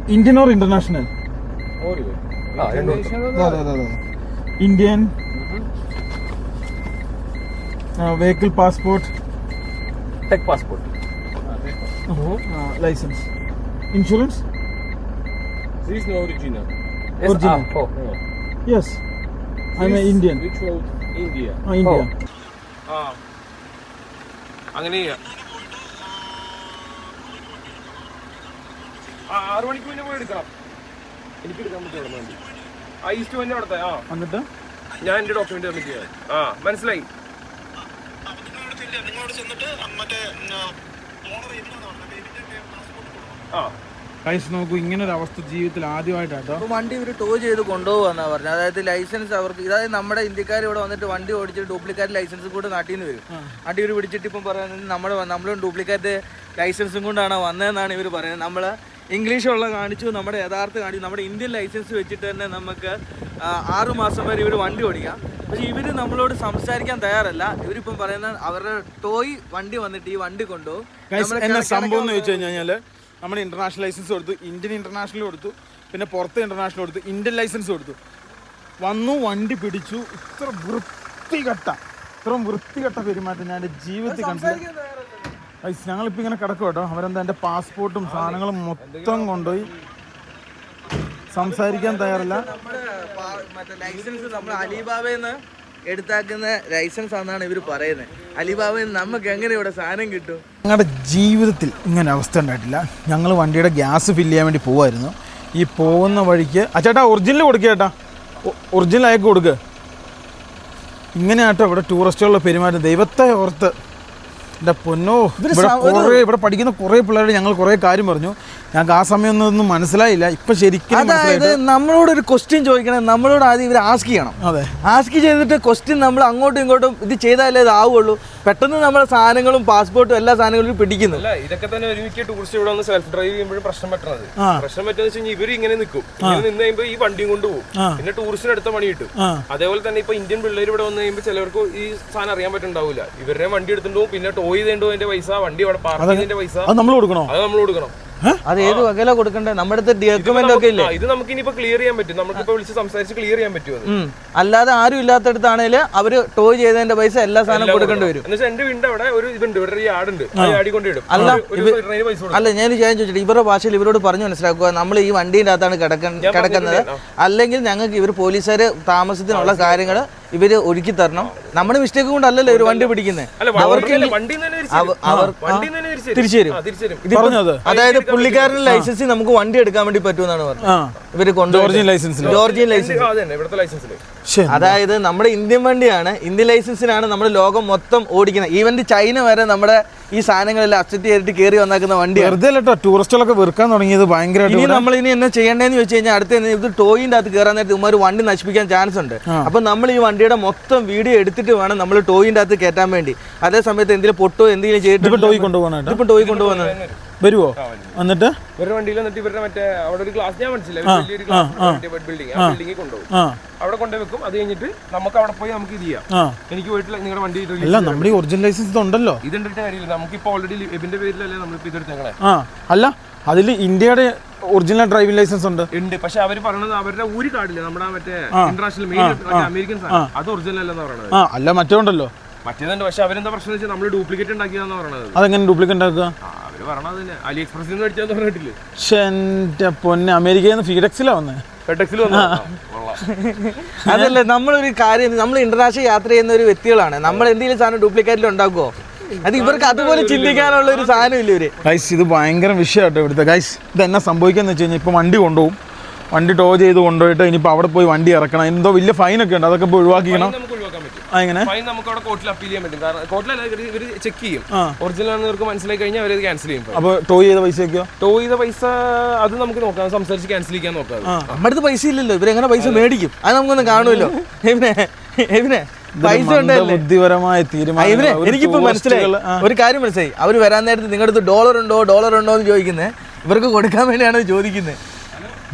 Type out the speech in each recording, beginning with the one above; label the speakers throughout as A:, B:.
A: Indian or international? Indian. Vehicle passport.
B: Tech passport.
A: License. Insurance?
C: This is no original.
A: Original. Yes. I'm an Indian.
C: Which road? India.
A: India.
C: അങ്ങനെ 6 മണിക്ക് മുന്നേ പോയി എടുക്കണം. എനിക്ക് എടുക്കാൻ പറ്റുമോ വണ്ടി? ഈസ്റ്റ് വണ്ടി അവിടുത്തെ.
A: എന്നിട്ട്
C: ഞാൻ എന്റെ ഡോക്യുമെന്റ് സബ്മിറ്റ് ചെയ്യാം. മനസ്സിലായി.
A: നോക്കൂ, ഇങ്ങനെ ഒരു അവസ്ഥ ജീവിതത്തിൽ ആദ്യമായിട്ടാട്ടോ.
D: വണ്ടി ഇവർ ടോ ചെയ്ത് കൊണ്ടുപോകാന്നാ പറഞ്ഞത്. അതായത് ലൈസൻസ് അവർക്ക്, അതായത് നമ്മുടെ ഇന്ത്യക്കാർ ഇവിടെ വന്നിട്ട് വണ്ടി ഓടിച്ചിട്ട് ഡ്യൂപ്ലിക്കേറ്റ് ലൈസൻസ് കൂടെ നാട്ടിൽ നിന്ന് വരും. നാട്ടിൽ ഇവർ പിടിച്ചിട്ട് ഇപ്പം പറയുന്നത് നമ്മളും ഡ്യൂപ്ലിക്കേറ്റ് ലൈസൻസും കൊണ്ടാണ് വന്നതെന്നാണ് ഇവർ പറയുന്നത്. നമ്മൾ ഇംഗ്ലീഷുള്ള കാണിച്ചു, നമ്മുടെ യഥാർത്ഥ കാണിച്ചു, നമ്മുടെ ഇന്ത്യൻ ലൈസൻസ് വെച്ചിട്ട് തന്നെ നമുക്ക് 6 മാസം വരെ ഇവർ വണ്ടി ഓടിക്കാം. പക്ഷേ ഇവർ നമ്മളോട് സംസാരിക്കാൻ തയ്യാറല്ല. ഇവരിപ്പം പറയുന്നത് അവരുടെ ടോയ് വണ്ടി വന്നിട്ട് ഈ വണ്ടി കൊണ്ടുപോകും.
A: എന്നാ സംഭവം എന്ന് വെച്ച് കഴിഞ്ഞാൽ നമ്മൾ ഇന്റർനാഷണൽ ലൈസൻസ് കൊടുത്തു, ഇന്ത്യൻ ഇന്റർനാഷണൽ കൊടുത്തു, പിന്നെ പുറത്ത് ഇന്റർനാഷണൽ കൊടുത്തു, ഇന്ത്യൻ ലൈസൻസ് കൊടുത്തു, വന്നു വണ്ടി പിടിച്ചു. ഇത്രയും വൃത്തികെട്ട പെരുമാറ്റം ഞാൻ എൻ്റെ ജീവിതത്തിൽ കണ്ടില്ല. ഞങ്ങളിപ്പോൾ ഇങ്ങനെ കിടക്കും കേട്ടോ. അവരെന്താ എൻ്റെ പാസ്പോർട്ടും സാധനങ്ങളും മൊത്തം കൊണ്ടുപോയി. സംസാരിക്കാൻ തയ്യാറില്ല.
D: മറ്റേ ലൈസൻസ് നമ്മൾ അലിബാബയിൽ എടുത്താക്കുന്ന ലൈസൻസ് ആണെന്നാണ് ഇവർ പറയുന്നത്. അലിബാബയിൽ നമുക്ക് എങ്ങനെ ഇവിടെ സാധനം കിട്ടും?
A: ഞങ്ങളുടെ ജീവിതത്തിൽ ഇങ്ങനെ അവസ്ഥ ഉണ്ടായിട്ടില്ല. ഞങ്ങൾ വണ്ടിയുടെ ഗ്യാസ് ഫില്ല് ചെയ്യാൻ വേണ്ടി പോവായിരുന്നു. ഈ പോകുന്ന വഴിക്ക് ചേട്ടാ ഒറിജിനൽ കൊടുക്കുക, ചേട്ടാ ഒറിജിനൽ അയക്ക് കൊടുക്കുക. ഇങ്ങനെ ആട്ടോ ഇവിടെ ടൂറിസ്റ്റുകളുടെ പെരുമാറ്റം. ദൈവത്തെ ഓർത്ത് എൻ്റെ പൊന്നോ, ഇവിടെ പഠിക്കുന്ന കുറേ പിള്ളേരോട് ഞങ്ങൾ കുറേ കാര്യം പറഞ്ഞു. ഞങ്ങൾക്ക് ആ സമയം ഒന്നും മനസ്സിലായില്ല. ഇപ്പൊ ശരിക്കും
D: അതായത് നമ്മളോടൊരു ക്വസ്റ്റ്യൻ ചോദിക്കണം, നമ്മളോട് ആദ്യം ഇവർ ആസ്ക് ചെയ്യണം.
A: അതെ,
D: ആസ്ക് ചെയ്തിട്ട് ക്വസ്റ്റ്യൻ നമ്മൾ അങ്ങോട്ടും ഇങ്ങോട്ടും ഇത് ചെയ്താലേ ഇത് ആവുള്ളൂ. പെട്ടെന്ന് നമ്മുടെ സാധനങ്ങളും പാസ്പോർട്ടും എല്ലാ സാധനങ്ങളും പിടിക്കുന്നു.
C: അല്ല, ഇതൊക്കെ തന്നെ ഒരുമിച്ച് ടൂറിസ്റ്റ് ഇവിടെ വന്ന് സെൽഫ് ഡ്രൈവ് ചെയ്യുമ്പോഴും പ്രശ്നം പറ്റുന്നത്. പ്രശ്നം പറ്റുന്ന വെച്ച് കഴിഞ്ഞാൽ ഇവർ ഇങ്ങനെ നിൽക്കും. ഇങ്ങനെ നിന്ന് കഴിയുമ്പോൾ ഈ വണ്ടിയും കൊണ്ടുപോകും. പിന്നെ ടൂറിസ്റ്റിന് അടുത്ത പണി കിട്ടും. അതേപോലെ തന്നെ ഇപ്പൊ ഇന്ത്യൻ പിള്ളേർ ഇവിടെ വന്ന് കഴിയുമ്പോൾ ചിലവർക്ക് ഈ സാധനം അറിയാൻ പറ്റുന്നുണ്ടാവില്ല. ഇവരുടെ വണ്ടി എടുത്തിട്ടുണ്ടാവും, പിന്നെ ടോയ് ചെയ്തതിന്റെ പൈസ, വണ്ടി അവിടെ പാർക്ക് ചെയ്തതിന്റെ പൈസ അത് നമ്മൾ കൊടുക്കണം.
D: അത് ഏത് വകയില കൊടുക്കണ്ടേ? നമ്മുടെ ഡോക്യുമെന്റ് ഒക്കെ ഇല്ലേ?
C: ഇത് നമുക്ക് ഇനിയിപ്പോ ക്ലിയർ ചെയ്യാൻ പറ്റും. നമുക്കിപ്പോ വിളിച്ച് സംസാരിച്ച് ക്ലിയർ ചെയ്യാൻ പറ്റും.
D: അല്ലാതെ ആരും ഇല്ലാത്തടത്താണെങ്കിൽ അവര് ടോ ചെയ്തതിന്റെ പൈസ എല്ലാ സാധനം കൊടുക്കേണ്ടി വരും.
C: എന്നുവെച്ചാൽ എന്റെ വീടിന്റെ അവിടെ ഒരു ഇതുണ്ട്, ഇവിടെ ഒരു യാർഡുണ്ട്, ആടി കൊണ്ടിടും.
D: അല്ല, ഞാൻ ചോദിച്ചിട്ട് ഇവരുടെ ഭാഷയിൽ ഇവരോട് പറഞ്ഞു മനസ്സിലാക്കുക, നമ്മൾ ഈ വണ്ടീൻ്റെ അകത്താണ് കിടക്കുന്നത്, അല്ലെങ്കിൽ ഞങ്ങൾക്ക് ഇവർ പോലീസുകാർ താമസത്തിനുള്ള കാര്യങ്ങൾ ഇവര് ഒരുക്കി തരണം. നമ്മുടെ മിസ്റ്റേക്ക് കൊണ്ടല്ലല്ലോ ഇവർ വണ്ടി പിടിക്കുന്നത്. തിരിച്ചു തരും. അതായത് പുള്ളിക്കാരന്റെ ലൈസൻസ് നമുക്ക് വണ്ടി എടുക്കാൻ വേണ്ടി പറ്റുമെന്നാണ് പറഞ്ഞത്. ഇവര് ജോർജിയൻ ലൈസൻസ്. അതായത് നമ്മുടെ ഇന്ത്യൻ വണ്ടിയാണ്, ഇന്ത്യൻ ലൈസൻസിനാണ് നമ്മുടെ ലോകം മൊത്തം ഓടിക്കുന്നത്. ഈവൻ ചൈന വരെ നമ്മുടെ ഈ സാധനങ്ങളെല്ലാം അക്സെപ്റ്റ് ചെയ്തിട്ട് കയറി വന്നാക്കുന്ന വണ്ടിയാണ്.
A: ടൂറിസ്റ്റുകളൊക്കെ വെറുക്കാൻ തുടങ്ങിയത് ഭയങ്കരമായിട്ട്.
D: ഇനി നമ്മൾ ഇനി എന്നാ ചെയ്യേണ്ടതെന്ന് വെച്ച് കഴിഞ്ഞാൽ അടുത്ത ഇത് ടോയിന്റെ അകത്ത് കയറാൻ നേരത്തെ ഇവന്മാർ വണ്ടി നശിപ്പിക്കാൻ ചാൻസ് ഉണ്ട്. അപ്പൊ നമ്മൾ ഈ വണ്ടിയുടെ മൊത്തം വീഡിയോ എടുത്തിട്ട് വേണം നമ്മൾ ടോയിന്റെ അകത്ത് കയറ്റാൻ വേണ്ടി. അതേ സമയത്ത് എന്തെങ്കിലും പൊട്ടോ എന്തെങ്കിലും ചെയ്തിട്ട്
A: ടോയ് കൊണ്ടുപോകാനായിട്ട്
D: ഇപ്പൊ ടോയ് കൊണ്ടുപോകുന്നത്
A: വരുവോ? എന്നിട്ട്
C: ഇവരുടെ വണ്ടിയിൽ വന്നിട്ട് ഇവരുടെ മറ്റേ അവിടെ ഒരു ഗ്ലാസ്, ഞാൻ മനസ്സിലായി, ബിൽഡിംഗ്, ആ ബിൽഡിംഗിൽ കൊണ്ടുപോകും. അവിടെ കൊണ്ടുപോയി വെക്കും. അത് കഴിഞ്ഞിട്ട് നമുക്ക് അവിടെ പോയി നമുക്ക് ഇത് ചെയ്യാം. എനിക്ക് പോയിട്ടില്ല, നിങ്ങളുടെ വണ്ടി
A: നമ്മുടെ ഒറിജിനൽ ലൈസൻസ് ഉണ്ടല്ലോ.
C: ഇതെടുത്ത കാര്യമില്ല, നമുക്കിപ്പോ ഓൾറെഡി എബിന്റെ പേരിലല്ലേ നമ്മളിപ്പോ ഇതെടുത്തേക്കണേ.
A: അല്ല, അതിൽ ഇന്ത്യയുടെ ഒറിജിനൽ ഡ്രൈവിംഗ് ലൈസൻസ് ഉണ്ട്.
C: പക്ഷെ അവര് പറയുന്നത് അവരുടെ ഒരു കാർഡില്ല, നമ്മുടെ മറ്റേ ഇന്റർനാഷണൽ അമേരിക്കൻ അത് ഒറിജിനൽ അല്ലെന്ന് പറയുന്നത്.
A: അല്ല, മറ്റേ ഉണ്ടല്ലോ,
C: മറ്റേതുണ്ട്. പക്ഷെ അവരെന്താ പ്രശ്നം വെച്ചാൽ നമ്മള് ഡ്യൂപ്ലിക്കേറ്റ് ഉണ്ടാക്കിയതാന്ന് പറയുന്നത്.
A: അതെങ്ങനെ ഡ്യൂപ്ലിക്കേറ്റ് ഉണ്ടാക്കുക?
C: അവര് പറഞ്ഞത് അലി എക്സ്പ്രസിൽ നിന്ന് മേടിച്ചാന്ന് പറഞ്ഞിട്ടില്ലേ?
A: പക്ഷെ എന്റെ പൊന്നെ, അമേരിക്കയിൽ നിന്ന് ഫീഡെക്സിലാ വന്നേ.
D: അതല്ല, നമ്മളൊരു കാര്യം, നമ്മൾ ഇന്റർനാഷണൽ യാത്ര ചെയ്യുന്ന ഒരു വ്യക്തികളാണ്. നമ്മൾ എന്തെങ്കിലും സാധനം ഡ്യൂപ്ലിക്കേറ്റിൽ ഉണ്ടാക്കുമോ? അത് ഇവർക്ക് അതുപോലെ ചിന്തിക്കാനുള്ള ഒരു സാധനം ഇല്ല ഇവര്.
A: ഗൈസ്, ഇത് ഭയങ്കര വിഷയമാട്ടോ ഇവിടുത്തെ. ഗൈസ്, ഇത് എന്നാ സംഭവിക്കാന്ന് വെച്ച് കഴിഞ്ഞാൽ ഇപ്പൊ വണ്ടി കൊണ്ടുപോകും, വണ്ടി ടോ ചെയ്ത് കൊണ്ടുപോയിട്ട് ഇനിയിപ്പോൾ അവിടെ പോയി വണ്ടി ഇറക്കണം. എന്തോ വലിയ ഫൈനൊക്കെ ഉണ്ട്, അതൊക്കെ ഇപ്പോൾ ഒഴിവാക്കിക്കണം.
C: എങ്ങനെ നമുക്ക് അവിടെ കോർട്ടിൽ അപ്പീൽ ചെയ്യാൻ പറ്റും. കാരണം കോർട്ടിലല്ല, ഇവർ ചെക്ക് ചെയ്യും. ഒറിജിനൽ ആണെന്ന് ഇവർക്ക് മനസ്സിലായി കഴിഞ്ഞാൽ അവർ ക്യാൻസൽ ചെയ്യും.
A: അപ്പോൾ ടോ ചെയ്ത പൈസയൊക്കെയോ?
C: ടോ ചെയ്ത പൈസ അത് നമുക്ക് നോക്കാം, സംസാരിച്ച് ക്യാൻസൽ ചെയ്യാൻ നോക്കാം.
D: നമ്മുടെ അടുത്ത് പൈസ ഇല്ലല്ലോ, ഇവരെങ്ങനെ പൈസ മേടിക്കും? അത് നമുക്കൊന്ന് കാണുമല്ലോ. പൈസ
A: ബുദ്ധിപരമായ തീരുമാനം.
D: എനിക്കിപ്പോ മനസ്സിലായി, ഒരു കാര്യം മനസ്സിലായി. അവർ വരാൻ നേരത്ത് നിങ്ങളുടെ അടുത്ത് ഡോളർ ഉണ്ടോ എന്ന് ചോദിക്കുന്നത് ഇവർക്ക് കൊടുക്കാൻ വേണ്ടിയാണ് ചോദിക്കുന്നത്.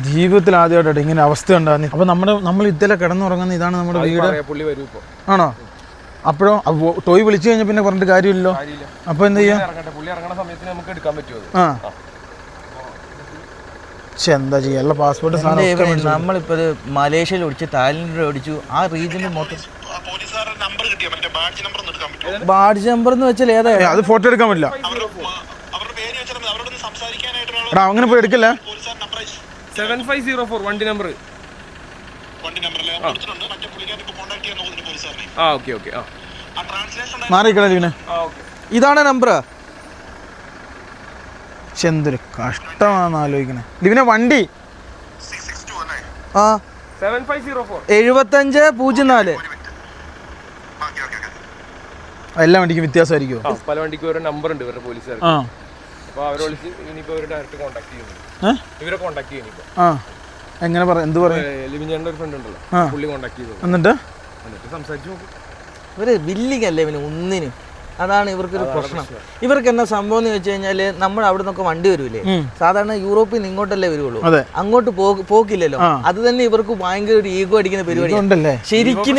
A: ജീവിതത്തിൽ ആദ്യമായിട്ടോ ഇങ്ങനെ അവസ്ഥ ഉണ്ടാകുന്നു. അപ്പൊ നമ്മൾ ഇന്നലെ കിടന്നുറങ്ങുന്ന ഇതാണ് നമ്മുടെ വീട് ആണോ? അപ്പോഴോ ടോയ് വിളിച്ചു കഴിഞ്ഞാൽ പിന്നെ പറഞ്ഞിട്ട് കാര്യമില്ലല്ലോ. അപ്പൊ എന്താ ചെയ്യാ? എന്താ ചെയ്യാ പാസ്പോർട്ട് സാധനം
D: നമ്മളിപ്പോ മലേഷ്യയിൽ ഓടിച്ചു, തായ്ലൻഡിൽ ഓടിച്ചു, ആ റീജിയനിൽ മൊത്തം. ബാഡ്ജ് നമ്പർ എന്ന് വെച്ചാൽ ഏതാ?
A: അത് ഫോട്ടോ എടുക്കാൻ പറ്റില്ല. എടാ അങ്ങനെ പോയി എടുക്കല്ലേ.
C: 7504 വണ്ടി നമ്പർ. Okay okay.
A: മാറിക്കളെ.
D: ഇതാണ് നമ്പർ.
A: എന്തൊരു കഷ്ടമാണെന്ന് ആലോചിക്കണേ. ലിവിനെ വണ്ടി
D: 7504
A: എല്ലാ വണ്ടിക്കും വ്യത്യാസമായിരിക്കുമോ?
C: പല വണ്ടിക്കും ഓരോ നമ്പർ ഉണ്ട് ഇവരുടെ പോലീസുകാർ. അപ്പൊ അവരെ വിളിച്ച് ഇനിയിപ്പോ ഇവര് ഡയറക്റ്റ് കോൺടാക്ട് ചെയ്യുന്നു. ഇവരെ കോൺടാക്ട് ചെയ്യുന്നു.
A: എങ്ങനെ പറ എന്ത് പറയും?
C: ലിവിഞ്ഞേണ്ട ഒരു ഫ്രണ്ട് ഉണ്ടല്ലോ, പുള്ളി കോൺടാക്ട് ചെയ്തു.
A: എന്നിട്ട്
C: സംസാരിച്ചു നോക്കും.
D: ഇവര് വില്ലിങ് അല്ലേ ഇവന് ഒന്നിനും. അതാണ് ഇവർക്കൊരു പ്രശ്നം. ഇവർക്ക് എന്നാ സംഭവം എന്ന് വെച്ച് കഴിഞ്ഞാല് നമ്മൾ അവിടെ നിന്നൊക്കെ വണ്ടി വരൂലേ, സാധാരണ യൂറോപ്പിൽ നിന്ന് ഇങ്ങോട്ടല്ലേ വരുള്ളൂ, അങ്ങോട്ട് പോക്കില്ലല്ലോ. അത് തന്നെ ഇവർക്ക് ഭയങ്കര ഒരു ഈഗോ അടിക്കുന്ന പരിപാടി. ശരിക്കും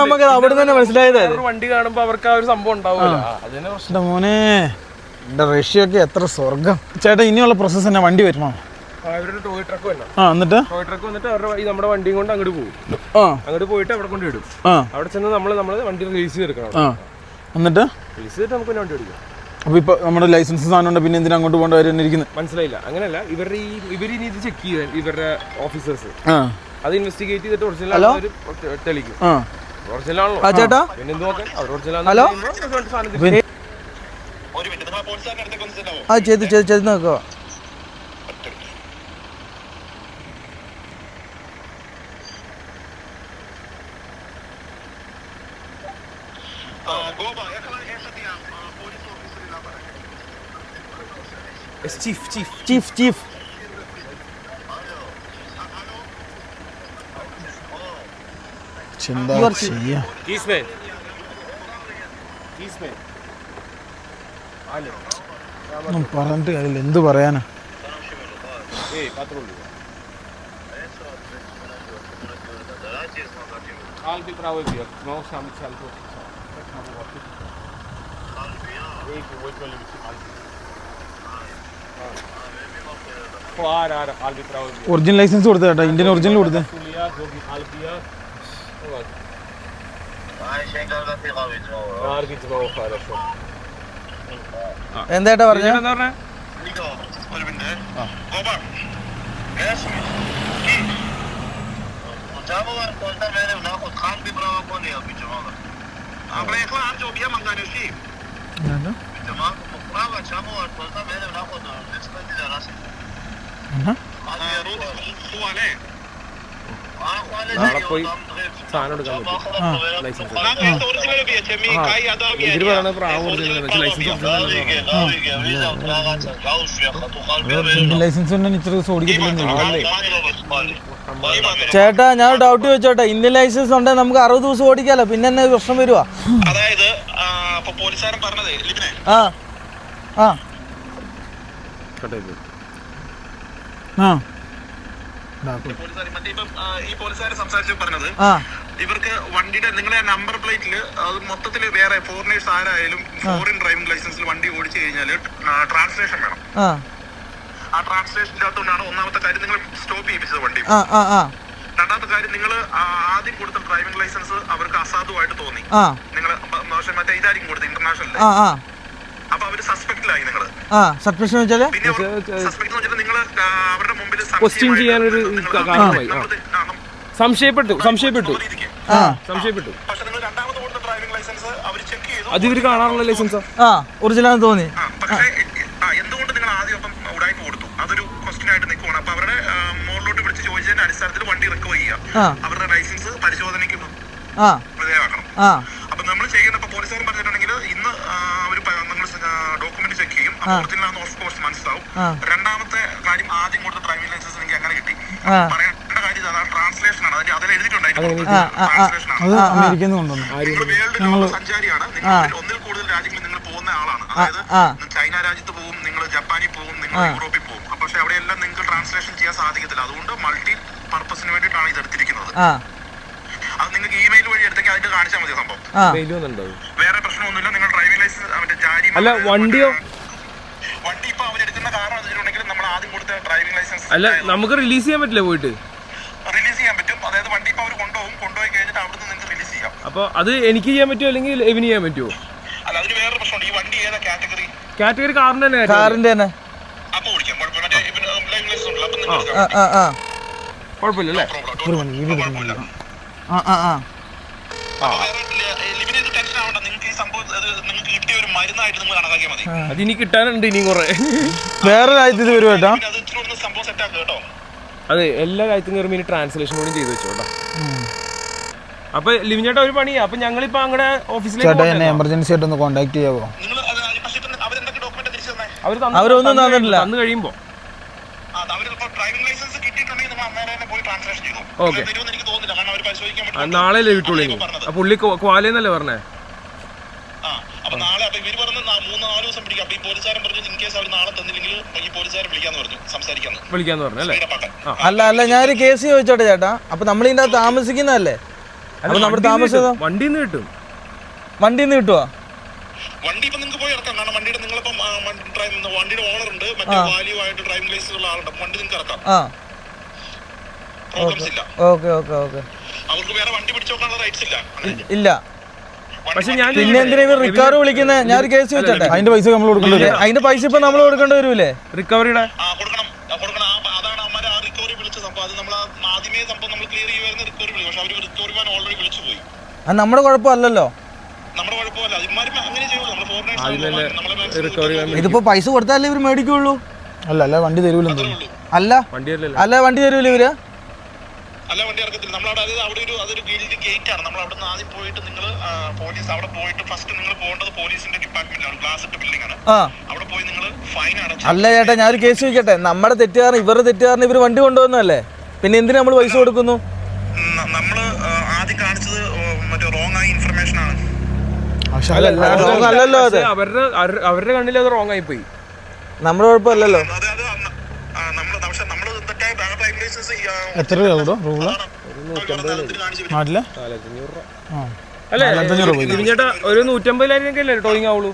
D: നമുക്ക് അവിടെ തന്നെ മനസ്സിലായത്
C: വണ്ടി കാണുമ്പോ അവർക്ക് ആ ഒരു സംഭവം ഉണ്ടാവില്ല.
A: മോനെ എന്റെ റഷ്യയൊക്കെ എത്ര സ്വർഗം. ചേട്ടാ ഇനിയുള്ള പ്രോസസ് തന്നെ വണ്ടി വരണോ?
C: അവരുടെ ടോയ് ട്രക്ക് വരണം.
A: എന്നിട്ട്
C: ടോയ് ട്രക്ക് വന്നിട്ട് അവരുടെ നമ്മുടെ വണ്ടിയും കൊണ്ട് അങ്ങോട്ട് പോകും. അങ്ങോട്ട് പോയിട്ട് അവിടെ കൊണ്ട് ഇടും. അവിടെ ചെന്ന് നമ്മള് വണ്ടി റിലീസ് ചെയ്തെടുക്കണം.
A: എന്നിട്ട്
C: റിലീസ് ചെയ്തിട്ട് നമുക്ക് വണ്ടി ഓടിക്കാം.
A: അപ്പൊ ഇപ്പൊ നമ്മുടെ ലൈസൻസ് സാധനം ഉണ്ട്, പിന്നെ എന്തിനാ അങ്ങോട്ട് പോകേണ്ട കാര്യം ഇരിക്കുന്നത്?
C: മനസ്സിലായില്ല. അങ്ങനെയല്ല, ഇവരുടെ ഇവരിനി ഇത് ചെക്ക് ചെയ്യാൻ ഇവരുടെ ഓഫീസേഴ്സ് അത് ഇൻവെസ്റ്റിഗേറ്റ് ചെയ്തിട്ട് ഒറിജിനൽ തെളിയിക്കും. ഒറിജിനൽ ആണല്ലോ
D: ചേട്ടാ.
C: പിന്നെ എന്ത് നോക്കാൻ അവർ ഒറിജിനൽ.
D: ഹലോ ചെയ്ത് നോക്കോ. ചീഫ്
A: പറഞ്ഞിട്ട് കാര്യമില്ല, എന്ത് പറയാനാ. ഒറിജിനൽ ലൈസൻസ് കൊടുത്ത ചേട്ടാ, ഇന്ത്യൻ ഒറിജിനൽ കൊടുത്തേ.
D: എന്താ പറഞ്ഞ?
C: നാളെ പോയി സാധനം എടുക്കാൻ പറ്റും. ലൈസൻസ് ഇതിൽ പറയുന്നത്
A: ലൈസൻസ്
D: ചേട്ടാ ഞാൻ ഡൗട്ട് ചോദിച്ചോട്ടെ, ഇന്ത്യൻ ലൈസൻസ് ഉണ്ടെങ്കിൽ നമുക്ക് 60 ദിവസം ഓടിക്കാലോ, പിന്നെ തന്നെ പ്രശ്നം വരുവാ.
E: അതായത് പോലീസുകാരൻ പറഞ്ഞതേ ലിബിനെ ഈ പോലീസുകാരെ സംസാരിച്ച് പറഞ്ഞത് ഇവർക്ക് വണ്ടിയുടെ നിങ്ങളെ നമ്പർ പ്ലേറ്റില് അത് മൊത്തത്തിൽ വേറെ ഫോറിനേഴ്സ് ആരായാലും ഫോറിൻ ഡ്രൈവിംഗ് ലൈസൻസിൽ വണ്ടി ഓടിച്ചു കഴിഞ്ഞാൽ ട്രാൻസ്ലേഷൻ വേണം. ആ ട്രാൻസ്ലേഷൻ്റെ അകത്തുകൊണ്ടാണ് ഒന്നാമത്തെ കാര്യം നിങ്ങൾ സ്റ്റോപ്പ് ചെയ്യിപ്പിച്ചത് വണ്ടി. രണ്ടാമത്തെ കാര്യം നിങ്ങൾ ആദ്യം കൊടുത്ത ഡ്രൈവിംഗ് ലൈസൻസ് അവർക്ക് അസാധുവായിട്ട് തോന്നി. നിങ്ങൾ മറ്റേ ഇതായിരിക്കും കൊടുത്തത് ഇന്റർനാഷണൽ. അപ്പൊ അവര് സസ്പെക്റ്റിലായി. നിങ്ങൾ നിങ്ങൾ അവരുടെ മുമ്പിൽ
C: ക്വസ്റ്റ്യൻ ചെയ്യാനൊരു കാരണമായി. സംശയപ്പെട്ടു.
E: പക്ഷെ നിങ്ങൾ രണ്ടാമത് കൊടുത്ത ഡ്രൈവിംഗ് ലൈസൻസ് അവർ ചെക്ക് ചെയ്തു.
C: അത് ഇവര് കാണാറുള്ള ലൈസൻസാ,
D: ഒറിജിനൽ തോന്നി.
E: പക്ഷേ എന്തുകൊണ്ട് നിങ്ങൾ ആദ്യം അപ്പം ഉടായ്പ കൊടുത്തു? അതൊരു ക്വസ്റ്റ്യൻ ആയിട്ട് നിൽക്കുവാണ്. അപ്പൊ അവരുടെ മുകളിലോട്ട് വിളിച്ച് ചോദിച്ചതിന്റെ അടിസ്ഥാനത്തിൽ വണ്ടി റിക്കവർ ചെയ്യുക, അവരുടെ ലൈസൻസ് പരിശോധനയ്ക്ക് വിധേയമാക്കണം. അപ്പൊ നമ്മൾ ചെയ്യുന്ന പോലീസുകാരൻ പറഞ്ഞിട്ടുണ്ടെങ്കിൽ ഇന്ന് അവർ ഡോക്യുമെന്റ് ചെക്ക് ചെയ്യും. ഒറിജിനൽ ആണെന്ന് ഓഫ് കോഴ്സ് മനസ്സിലാവും. രണ്ടാമത്തെ കാര്യം ആദ്യം കൊടുത്ത ഡ്രൈവിംഗ് ലൈസൻസ് എനിക്ക് അങ്ങനെ കിട്ടി. പറയേണ്ട കാര്യം അതാണ് ട്രാൻസ്ലേഷൻ ആണ്. അതിൽ എഴുതിയിട്ടുണ്ടായിരുന്നു ട്രാൻസ്ലേഷൻ ആണ്. നിങ്ങൾ സഞ്ചാരിയാണ്, നിങ്ങൾ ഒന്നിൽ കൂടുതൽ രാജ്യങ്ങളിൽ നിങ്ങൾ പോകുന്ന ആളാണ്. അതായത് ചൈന രാജ്യത്ത് പോകും, നിങ്ങൾ ജപ്പാനിൽ പോകും, നിങ്ങൾ യൂറോപ്പിൽ പോകും. പക്ഷെ അവിടെയെല്ലാം നിങ്ങൾക്ക് ട്രാൻസ്ലേഷൻ ചെയ്യാൻ സാധിക്കത്തില്ല. അതുകൊണ്ട് മൾട്ടി പർപ്പസിന് വേണ്ടിയിട്ടാണ് ഇത് എടുത്തിരിക്കുന്നത്. അത് നിങ്ങൾക്ക് ഇമെയിൽ വഴി എടുത്തേക്ക് അതിന്റെ കാണിച്ചാൽ മതി സംഭവം. വേറെ പ്രശ്നമൊന്നുമില്ല. നിങ്ങൾ ഡ്രൈവിംഗ് ലൈസൻസ് അവന്റെ ജാരി
C: വണ്ടി
E: ഇപ്പൊ അവരെടുക്കുന്ന കാരണം വെച്ചിട്ടുണ്ടെങ്കിൽ നമ്മൾ ആദ്യം കൊടുത്ത ഡ്രൈവിംഗ് ലൈസൻസ്
C: അല്ല നമുക്ക് റിലീസ് ചെയ്യാൻ പറ്റില്ല പോയിട്ട്?
E: റിലീസ് ചെയ്യാൻ പറ്റും. അതായത് വണ്ടി ഇപ്പോൾ അവർ കൊണ്ടുപോയി കഴിഞ്ഞിട്ട് അവിടുന്ന് നിങ്ങൾക്ക് റിലീസ് ചെയ്യാം.
C: അപ്പോൾ അത് എനിക്ക് ചെയ്യാൻ പറ്റുമോ അല്ലെങ്കിൽ എവിന് ചെയ്യാൻ പറ്റുമോ?
E: അല്ല, അതിന് വേറൊരു പ്രശ്നമുണ്ട്. ഈ വണ്ടി ഏതാ കാറ്റഗറി?
C: കാറ്റഗറി കാറിന്റെ തന്നെ.
D: കാറിന്റെ തന്നെ.
E: അപ്പോൾ ഓടിക്കാം, കുഴപ്പമില്ല. ഡ്രൈവിംഗ് ലൈസൻസ് ഉണ്ടല്ലോ, അപ്പം നിങ്ങൾക്ക്
C: കുഴപ്പമില്ല അല്ലേ?
E: കുഴപ്പമില്ല. ലിവിന് ഇത് ടെൻഷൻ ആവണ്ട. നിങ്ങൾക്ക് ഈ സംഭവം നിങ്ങൾക്ക് കിട്ടിയ ഒരു മരുന്നായിട്ട് നിങ്ങൾ കണക്കാക്കിയാൽ മതി.
C: അത് ഇനി കിട്ടാനുണ്ട് ഇനി കുറെ.
A: വേറെ രാജ്യത്ത് ഇത് വരും കേട്ടോ.
E: അത് ഇച്ചിരി ഒന്ന് സംഭവം സെറ്റ് ആക്കുക കേട്ടോ.
C: അതെ, എല്ലാ കാര്യത്തും കയറുമ്പോൾ ഇനി ട്രാൻസ്ലേഷൻ കൂടി ചെയ്ത് വെച്ചോട്ടോ. അപ്പൊ ലിവിൻ ചേട്ടാ ഒരു പണിയാ. അപ്പൊ ഞങ്ങളിപ്പോ അങ്ങടെ ഓഫീസിലേക്ക്
A: എന്നെ എമർജൻസി ആയിട്ട് ഒന്ന് കോൺടാക്ട് ചെയ്യാവോ?
E: നിങ്ങൾ അവരെന്തൊക്കെ ഡോക്യുമെന്റ് തിരിച്ചു തന്നെ?
D: അവരൊന്നും തന്നിട്ടില്ല.
C: തന്നു കഴിയുമ്പോ
E: അവരിപ്പോ ഡ്രൈവിംഗ് ലൈസൻസ് കിട്ടിയിട്ടുണ്ടെങ്കിൽ നമ്മൾ അന്നേരം തന്നെ പോയി ട്രാൻസ്ലേഷൻ ചെയ്തു.
C: ഓക്കെ,
E: തരുമെന്ന് എനിക്ക് തോന്നുന്നില്ല, കാരണം അവർ പരിശോധിക്കാൻ പറ്റും.
C: നാളെ കിട്ടുള്ളൂ. അപ്പൊ പുള്ളി ക്വാലേന്നല്ലേ പറഞ്ഞേ?
E: അപ്പൊ നാളെ അപ്പൊ ഇവര് പറഞ്ഞു 3-4 ദിവസം പിടിക്കും. അപ്പൊ ഈ പോലീസുകാരൻ പറഞ്ഞു ഇൻ കേസ് അവർ നാളെ തന്നില്ലെങ്കിൽ ഈ പോലീസുകാരെ വിളിക്കാന്ന് പറഞ്ഞു,
C: വിളിക്കാന്ന് പറഞ്ഞു അല്ലേ?
D: അല്ല ഞാനൊരു കേസ് ചോദിച്ചോട്ടെ ചേട്ടാ. അപ്പൊ നമ്മൾ ഇതിന്റെ അകത്ത് താമസിക്കുന്നതല്ലേ? അപ്പൊ നമ്മുടെ താമസം
C: വണ്ടിന്ന് കിട്ടും.
D: വണ്ടിന്ന് കിട്ടുവാ?
E: വണ്ടി ഇപ്പൊ നിങ്ങൾക്ക് പോയി ഇറക്കാം. കാരണം വണ്ടിയുടെ നിങ്ങളിപ്പം വണ്ടിയുടെ ഓണർ ഉണ്ട്, മറ്റേ വാല്യൂ ആയിട്ട് ഡ്രൈവിംഗ് ലൈസൻസ് ഉള്ള ആളുണ്ട്. വണ്ടി നിങ്ങൾക്ക് ഇറക്കാം, പ്രോബ്ലംസ് ഇല്ല.
D: ഓക്കെ
E: അവർക്ക് വേറെ വണ്ടി പിടിച്ചു നോക്കാനുള്ള റൈറ്റ്സ്
D: ഇല്ല.
C: പക്ഷെ ഞാൻ
D: പിന്നെ എന്തിനാ ഇവർ റിക്കവറി വിളിക്കുന്നത്? ഞാൻ ഒരു കേസ് വെച്ചോട്ടെ.
A: അതിന്റെ പൈസ നമ്മൾ കൊടുക്കേണ്ടി വരും.
D: അതിന്റെ പൈസ ഇപ്പൊ നമ്മൾ കൊടുക്കേണ്ടി വരൂലേ?
C: റിക്കവറിയുടെ
E: കൊടുക്കണം. അതാണ് അമ്മ ആ റിക്കവറി വിളിച്ച സംഭവം. അത് നമ്മൾ ആദ്യമേ സംഭവം നമ്മൾ ക്ലിയർ ചെയ്യുമായിരുന്നു റിക്കവറി വിളിക്കും. പക്ഷെ അവർ റിക്കവറി വാൻ ഓൾറെഡി വിളിച്ചു പോയി.
D: അത് നമ്മുടെ കുഴപ്പമല്ലല്ലോ.
E: നമ്മുടെ കുഴപ്പമല്ല. ഇമാരും അങ്ങനെ ചെയ്യുള്ളൂ. നമ്മൾ ഫോറിനേഴ്സ്
D: ഇതിപ്പോ പൈസ കൊടുത്താലേ ഇവർ മേടിക്കുള്ളൂ.
A: അല്ല വണ്ടി തരൂലെന്ന് തോന്നുന്നു.
D: അല്ല വണ്ടി തരൂല ഇവര്.
E: അല്ല, വണ്ടി ഇറക്കത്തില്ല. നമ്മളവിടെ അതൊരു ഗേറ്റ് ആണ്. നമ്മൾ അവിടെ നിന്ന് ആദ്യം പോയിട്ട് നിങ്ങൾ പോലീസ് അവിടെ പോയിട്ട് ഫസ്റ്റ് നിങ്ങൾ പോകേണ്ടത് പോലീസിന്റെ ഡിപ്പാർട്ട്മെന്റാണ്. ഗ്ലാസ് ഇട്ട ബിൽഡിംഗ് ആണ്. അവിടെ പോയി നിങ്ങൾ ഫൈൻ അടച്ചു.
D: അല്ല ചേട്ടാ, ഞാനൊരു കേസ് ചോദിക്കട്ടെ. നമ്മുടെ തെറ്റുകാരൻ ഇവരുടെ തെറ്റുകാരൻ ഇവർ വണ്ടി കൊണ്ടുവന്നല്ലേ? പിന്നെ എന്തിനാ നമ്മൾ പൈസ കൊടുക്കുന്നു?
E: നമ്മള് ആദ്യം കാണിച്ചത് മറ്റേ റോങ് ആയ ഇൻഫർമേഷൻ ആണ്.
D: അല്ലല്ലോ, അത്
C: അവരുടെ കണ്ണിൽ അത് റോങ് ആയി പോയി.
D: നമ്മുടെ കുഴപ്പമല്ലല്ലോ.
A: എത്ര രൂപ നാട്ടില്?
C: അല്ലേ ചേട്ടാ, ഒരു 150,000 അല്ലേ ടോയിങ് ആവുള്ളൂ?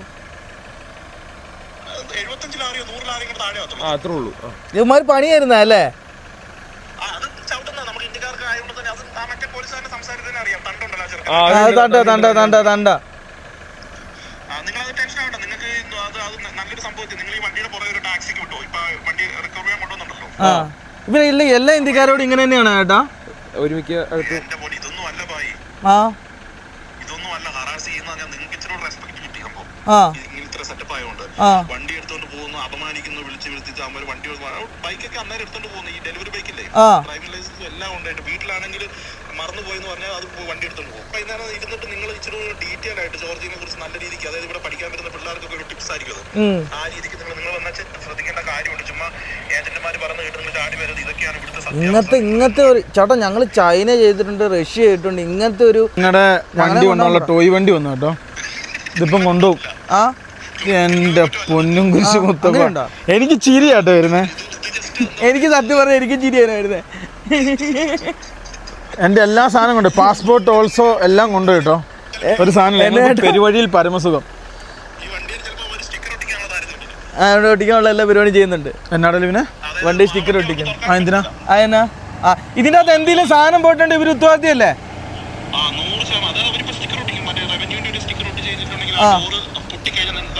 C: അത്രേ ഉള്ളൂ.
D: ഇവന്മാര് പണിയായിരുന്ന അല്ലേ? തണ്ട ഇവര് ഇല്ല. എല്ലാ ഇന്ത്യക്കാരോടും ഇങ്ങനെ തന്നെയാണ് ചേട്ടാ.
E: വണ്ടി എടുത്തോണ്ട് പോകുന്നു, അപമാനിക്കുന്നു, വിളിച്ച് വണ്ടി ബൈക്കൊക്കെ അന്നേരം എടുത്തോണ്ട് പോകുന്നു. ഈ ഡെലിവറി ബൈക്കില്ലേ, ഡ്രൈവിംഗ് ലൈസൻസ് എല്ലാം ഉണ്ടായിട്ട് വീട്ടിലാണെങ്കിൽ മറന്നുപോയെന്ന് പറഞ്ഞാൽ അത് വണ്ടി എടുത്തോണ്ട് പോകും. അപ്പൊ ഇതിനകത്ത് ഇരുന്നിട്ട് നിങ്ങൾ ഇച്ചിരി ഡീറ്റെയിൽ ആയിട്ട് ജോർജിനെ കുറിച്ച് നല്ല രീതിക്ക്, അതായത് ഇവിടെ പഠിക്കാൻ പറ്റുന്ന പിള്ളേർക്കൊക്കെ ഒരു ടിപ്സ് ആയിരിക്കും അത്. ആ രീതിക്ക് നിങ്ങൾ വന്നാൽ ശ്രദ്ധിക്കേണ്ട കാര്യമുണ്ട്. ചുമ്മാ ഏജന്റുമാർ പറഞ്ഞു കേട്ട് നിങ്ങൾ ചാടി വരുന്നത് ഇതൊക്കെയാണ് ഇവിടുത്തെ
D: ഇങ്ങനത്തെ ഒരു ചേട്ടാ. ഞങ്ങള് ചൈന ചെയ്തിട്ടുണ്ട്, റഷ്യ ചെയ്തിട്ടുണ്ട്. ഇങ്ങനത്തെ ഒരു
A: നിങ്ങളുടെ വണ്ടി വന്നുള്ള ടോയ് വണ്ടി വന്നു കേട്ടോ. ഇതിപ്പം കൊണ്ടുപോകും. എന്റെ പൊന്നും കുരിശ് മൊത്തം എനിക്ക് ചിരിയാട്ടോ വരുന്നേ.
D: എനിക്ക് സത്യം പറഞ്ഞാൽ എനിക്ക് ചിരിയാണ് വരുന്നേ.
A: എന്റെ എല്ലാ സാധനം കൊണ്ട്, പാസ്പോർട്ട് ഓൾസോ എല്ലാം കൊണ്ട് കേട്ടോ. ഒരു സാധനം പെരുവഴിയിൽ പരമസുഖം.
D: ഒട്ടിക്കാനുള്ള എല്ലാ പരിപാടി ചെയ്യുന്നുണ്ട്.
A: എന്നാടോ ലിവിനെ?
D: വണ്ടി സ്റ്റിക്കർ ഒട്ടിക്കണം.
A: എന്തിനാ?
D: അതെന്നാ? ഇതിന്റെ അകത്ത് എന്തെങ്കിലും സാധനം പോയിട്ടുണ്ട് ഇവര് ഉത്തരവാദിയല്ലേ?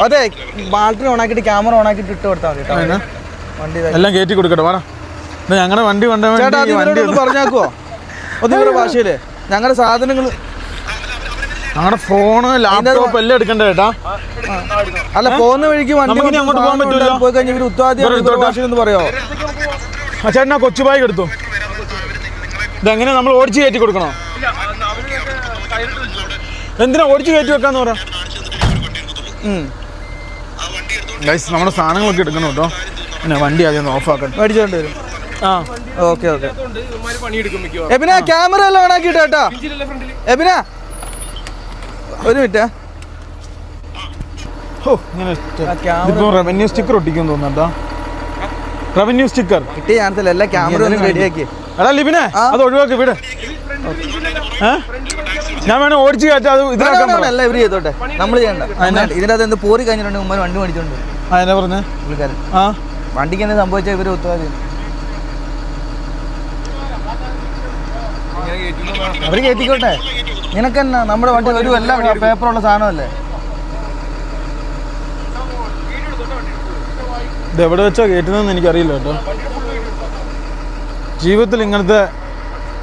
D: അതെ, ബാറ്ററി ഓണാക്കിട്ട് ക്യാമറ ഓണാക്കിട്ട് ഇട്ട് കൊടുത്താൽ മതി. വണ്ടി
A: എല്ലാം കയറ്റി കൊടുക്കട്ടെ. വേണം ഞങ്ങളുടെ വണ്ടി
D: ചേട്ടാ, അത് ഇവരോടൊന്ന് പറഞ്ഞാക്കുവോ ഒന്നിവരുടെ ഭാഷയില്? ഞങ്ങളുടെ സാധനങ്ങൾ,
A: ഞങ്ങളുടെ ഫോണ്, ലാപ്ടോപ്പ് എല്ലാം എടുക്കണ്ടേ ചേട്ടാ?
D: അല്ല, പോകുന്ന വഴിക്ക് വണ്ടി
A: അങ്ങോട്ട് പോകാൻ പറ്റൂല.
D: പോയി കഴിഞ്ഞാൽ ഇവർ ഉത്തരവാദിയെന്ന് പറയാമോ?
A: ചേട്ടനാ കൊച്ചു ബാഗ് എടുത്തു. ഇതെങ്ങനെ നമ്മൾ ഓടിച്ച് കയറ്റി കൊടുക്കണോ? എന്തിനാ ഓടിച്ച് കയറ്റി വെക്കാന്ന് പറ. നമ്മുടെ സാധനങ്ങളൊക്കെ എടുക്കണം കേട്ടോ. പിന്നെ വണ്ടി ആദ്യം ഓഫ് ആക്കട്ടെ.
D: മേടിച്ചോണ്ട് വരും. ഓക്കെ. എബിന, ക്യാമറ എല്ലാം ഓണാക്കിട്ടോ കേട്ടോ. എബിന, ഒരു മിനിറ്റ്.
A: റവന്യൂ സ്റ്റിക്കർ ഒട്ടിക്കും തോന്നുന്നുണ്ടോ? റവന്യൂ സ്റ്റിക്കർ
D: കിട്ടിയ ചാൻസല്ല. എല്ലാ ക്യാമറ റെഡിയാക്കി.
A: എടാ ലിബിനെ, അത് ഒഴിവാക്കി വിട്. ഞാൻ വേണം ഓടിച്ച് കയറ്റാ. അത്
D: അല്ല, ഇവര് ചെയ്തോട്ടെ, നമ്മൾ ചെയ്യണ്ട. ഇതിന്റെ അകത്ത് എന്ത് പോറി കഴിഞ്ഞിട്ടുണ്ട്. ഉമ്മ വണ്ടി മേടിച്ചോണ്ട്
A: എന്നാ പറഞ്ഞേ
D: പുള്ളിക്കാരൻ. വണ്ടിക്ക് എന്ത് സംഭവിച്ചാൽ ഇവർ ഉത്തരവാദി. അവർ കയറ്റിക്കോട്ടെ, നിനക്കെന്നാ? നമ്മുടെ വണ്ടി ഒരു എല്ലാം പേപ്പറുള്ള സാധനമല്ലേ.
A: ഇത് എവിടെ വെച്ചാൽ കയറ്റുന്നതെന്ന് എനിക്കറിയില്ല കേട്ടോ. ജീവിതത്തിൽ ഇങ്ങനത്തെ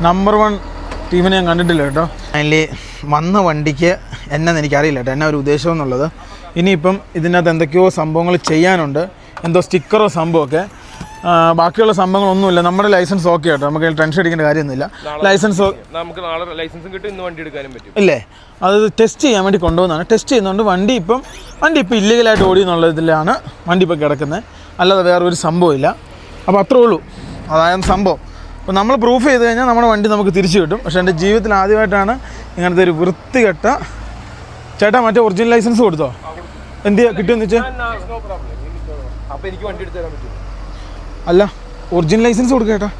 A: നമ്പർ 1 ടീമിനെ ഞാൻ കണ്ടിട്ടില്ല കേട്ടോ. അതിൽ വന്ന വണ്ടിക്ക് എന്നാന്ന് എനിക്കറിയില്ല കേട്ടോ, എന്നാ ഒരു ഉദ്ദേശം എന്നുള്ളത്. ഇനിയിപ്പം ഇതിനകത്ത് എന്തൊക്കെയോ സംഭവങ്ങൾ ചെയ്യാനുണ്ട്, എന്തോ സ്റ്റിക്കറോ സംഭവമൊക്കെ. ബാക്കിയുള്ള സംഭവങ്ങളൊന്നുമില്ല. നമ്മുടെ ലൈസൻസ് ഓക്കെ കേട്ടോ, നമുക്ക് ടെൻഷൻ അടിക്കേണ്ട കാര്യമൊന്നുമില്ല. ലൈസൻസ്
C: നമുക്ക് നാളെ ലൈസൻസും കിട്ടും, ഇന്ന് വണ്ടി എടുക്കാനും പറ്റും
A: ഇല്ലേ? അത് ടെസ്റ്റ് ചെയ്യാൻ വേണ്ടി കൊണ്ടുപോകുന്നതാണ്. ടെസ്റ്റ് ചെയ്യുന്നതുകൊണ്ട് വണ്ടി ഇപ്പം ഇല്ലീഗലായിട്ട് ഓടി എന്നുള്ളതിലാണ് വണ്ടി ഇപ്പോൾ കിടക്കുന്നത്, അല്ലാതെ വേറെ ഒരു സംഭവമില്ല. അപ്പോൾ അത്രേ ഉള്ളൂ, അതായത് സംഭവം. അപ്പോൾ നമ്മൾ പ്രൂഫ് ചെയ്ത് കഴിഞ്ഞാൽ നമ്മുടെ വണ്ടി നമുക്ക് തിരിച്ചു കിട്ടും. പക്ഷേ എൻ്റെ ജീവിതത്തിൽ ആദ്യമായിട്ടാണ് ഇങ്ങനത്തെ ഒരു വൃത്തികെട്ട. ചേട്ടാ മറ്റേ ഒറിജിനൽ ലൈസൻസ് കൊടുത്തോ? എന്ത് കിട്ടുമെന്ന് വെച്ചാൽ
C: അപ്പൊ എനിക്ക് വണ്ടി എടുത്ത് തരാൻ പറ്റും.
A: അല്ല, ഒറിജിനൽ ലൈസൻസ് കൊടുക്കുക ചേട്ടാ,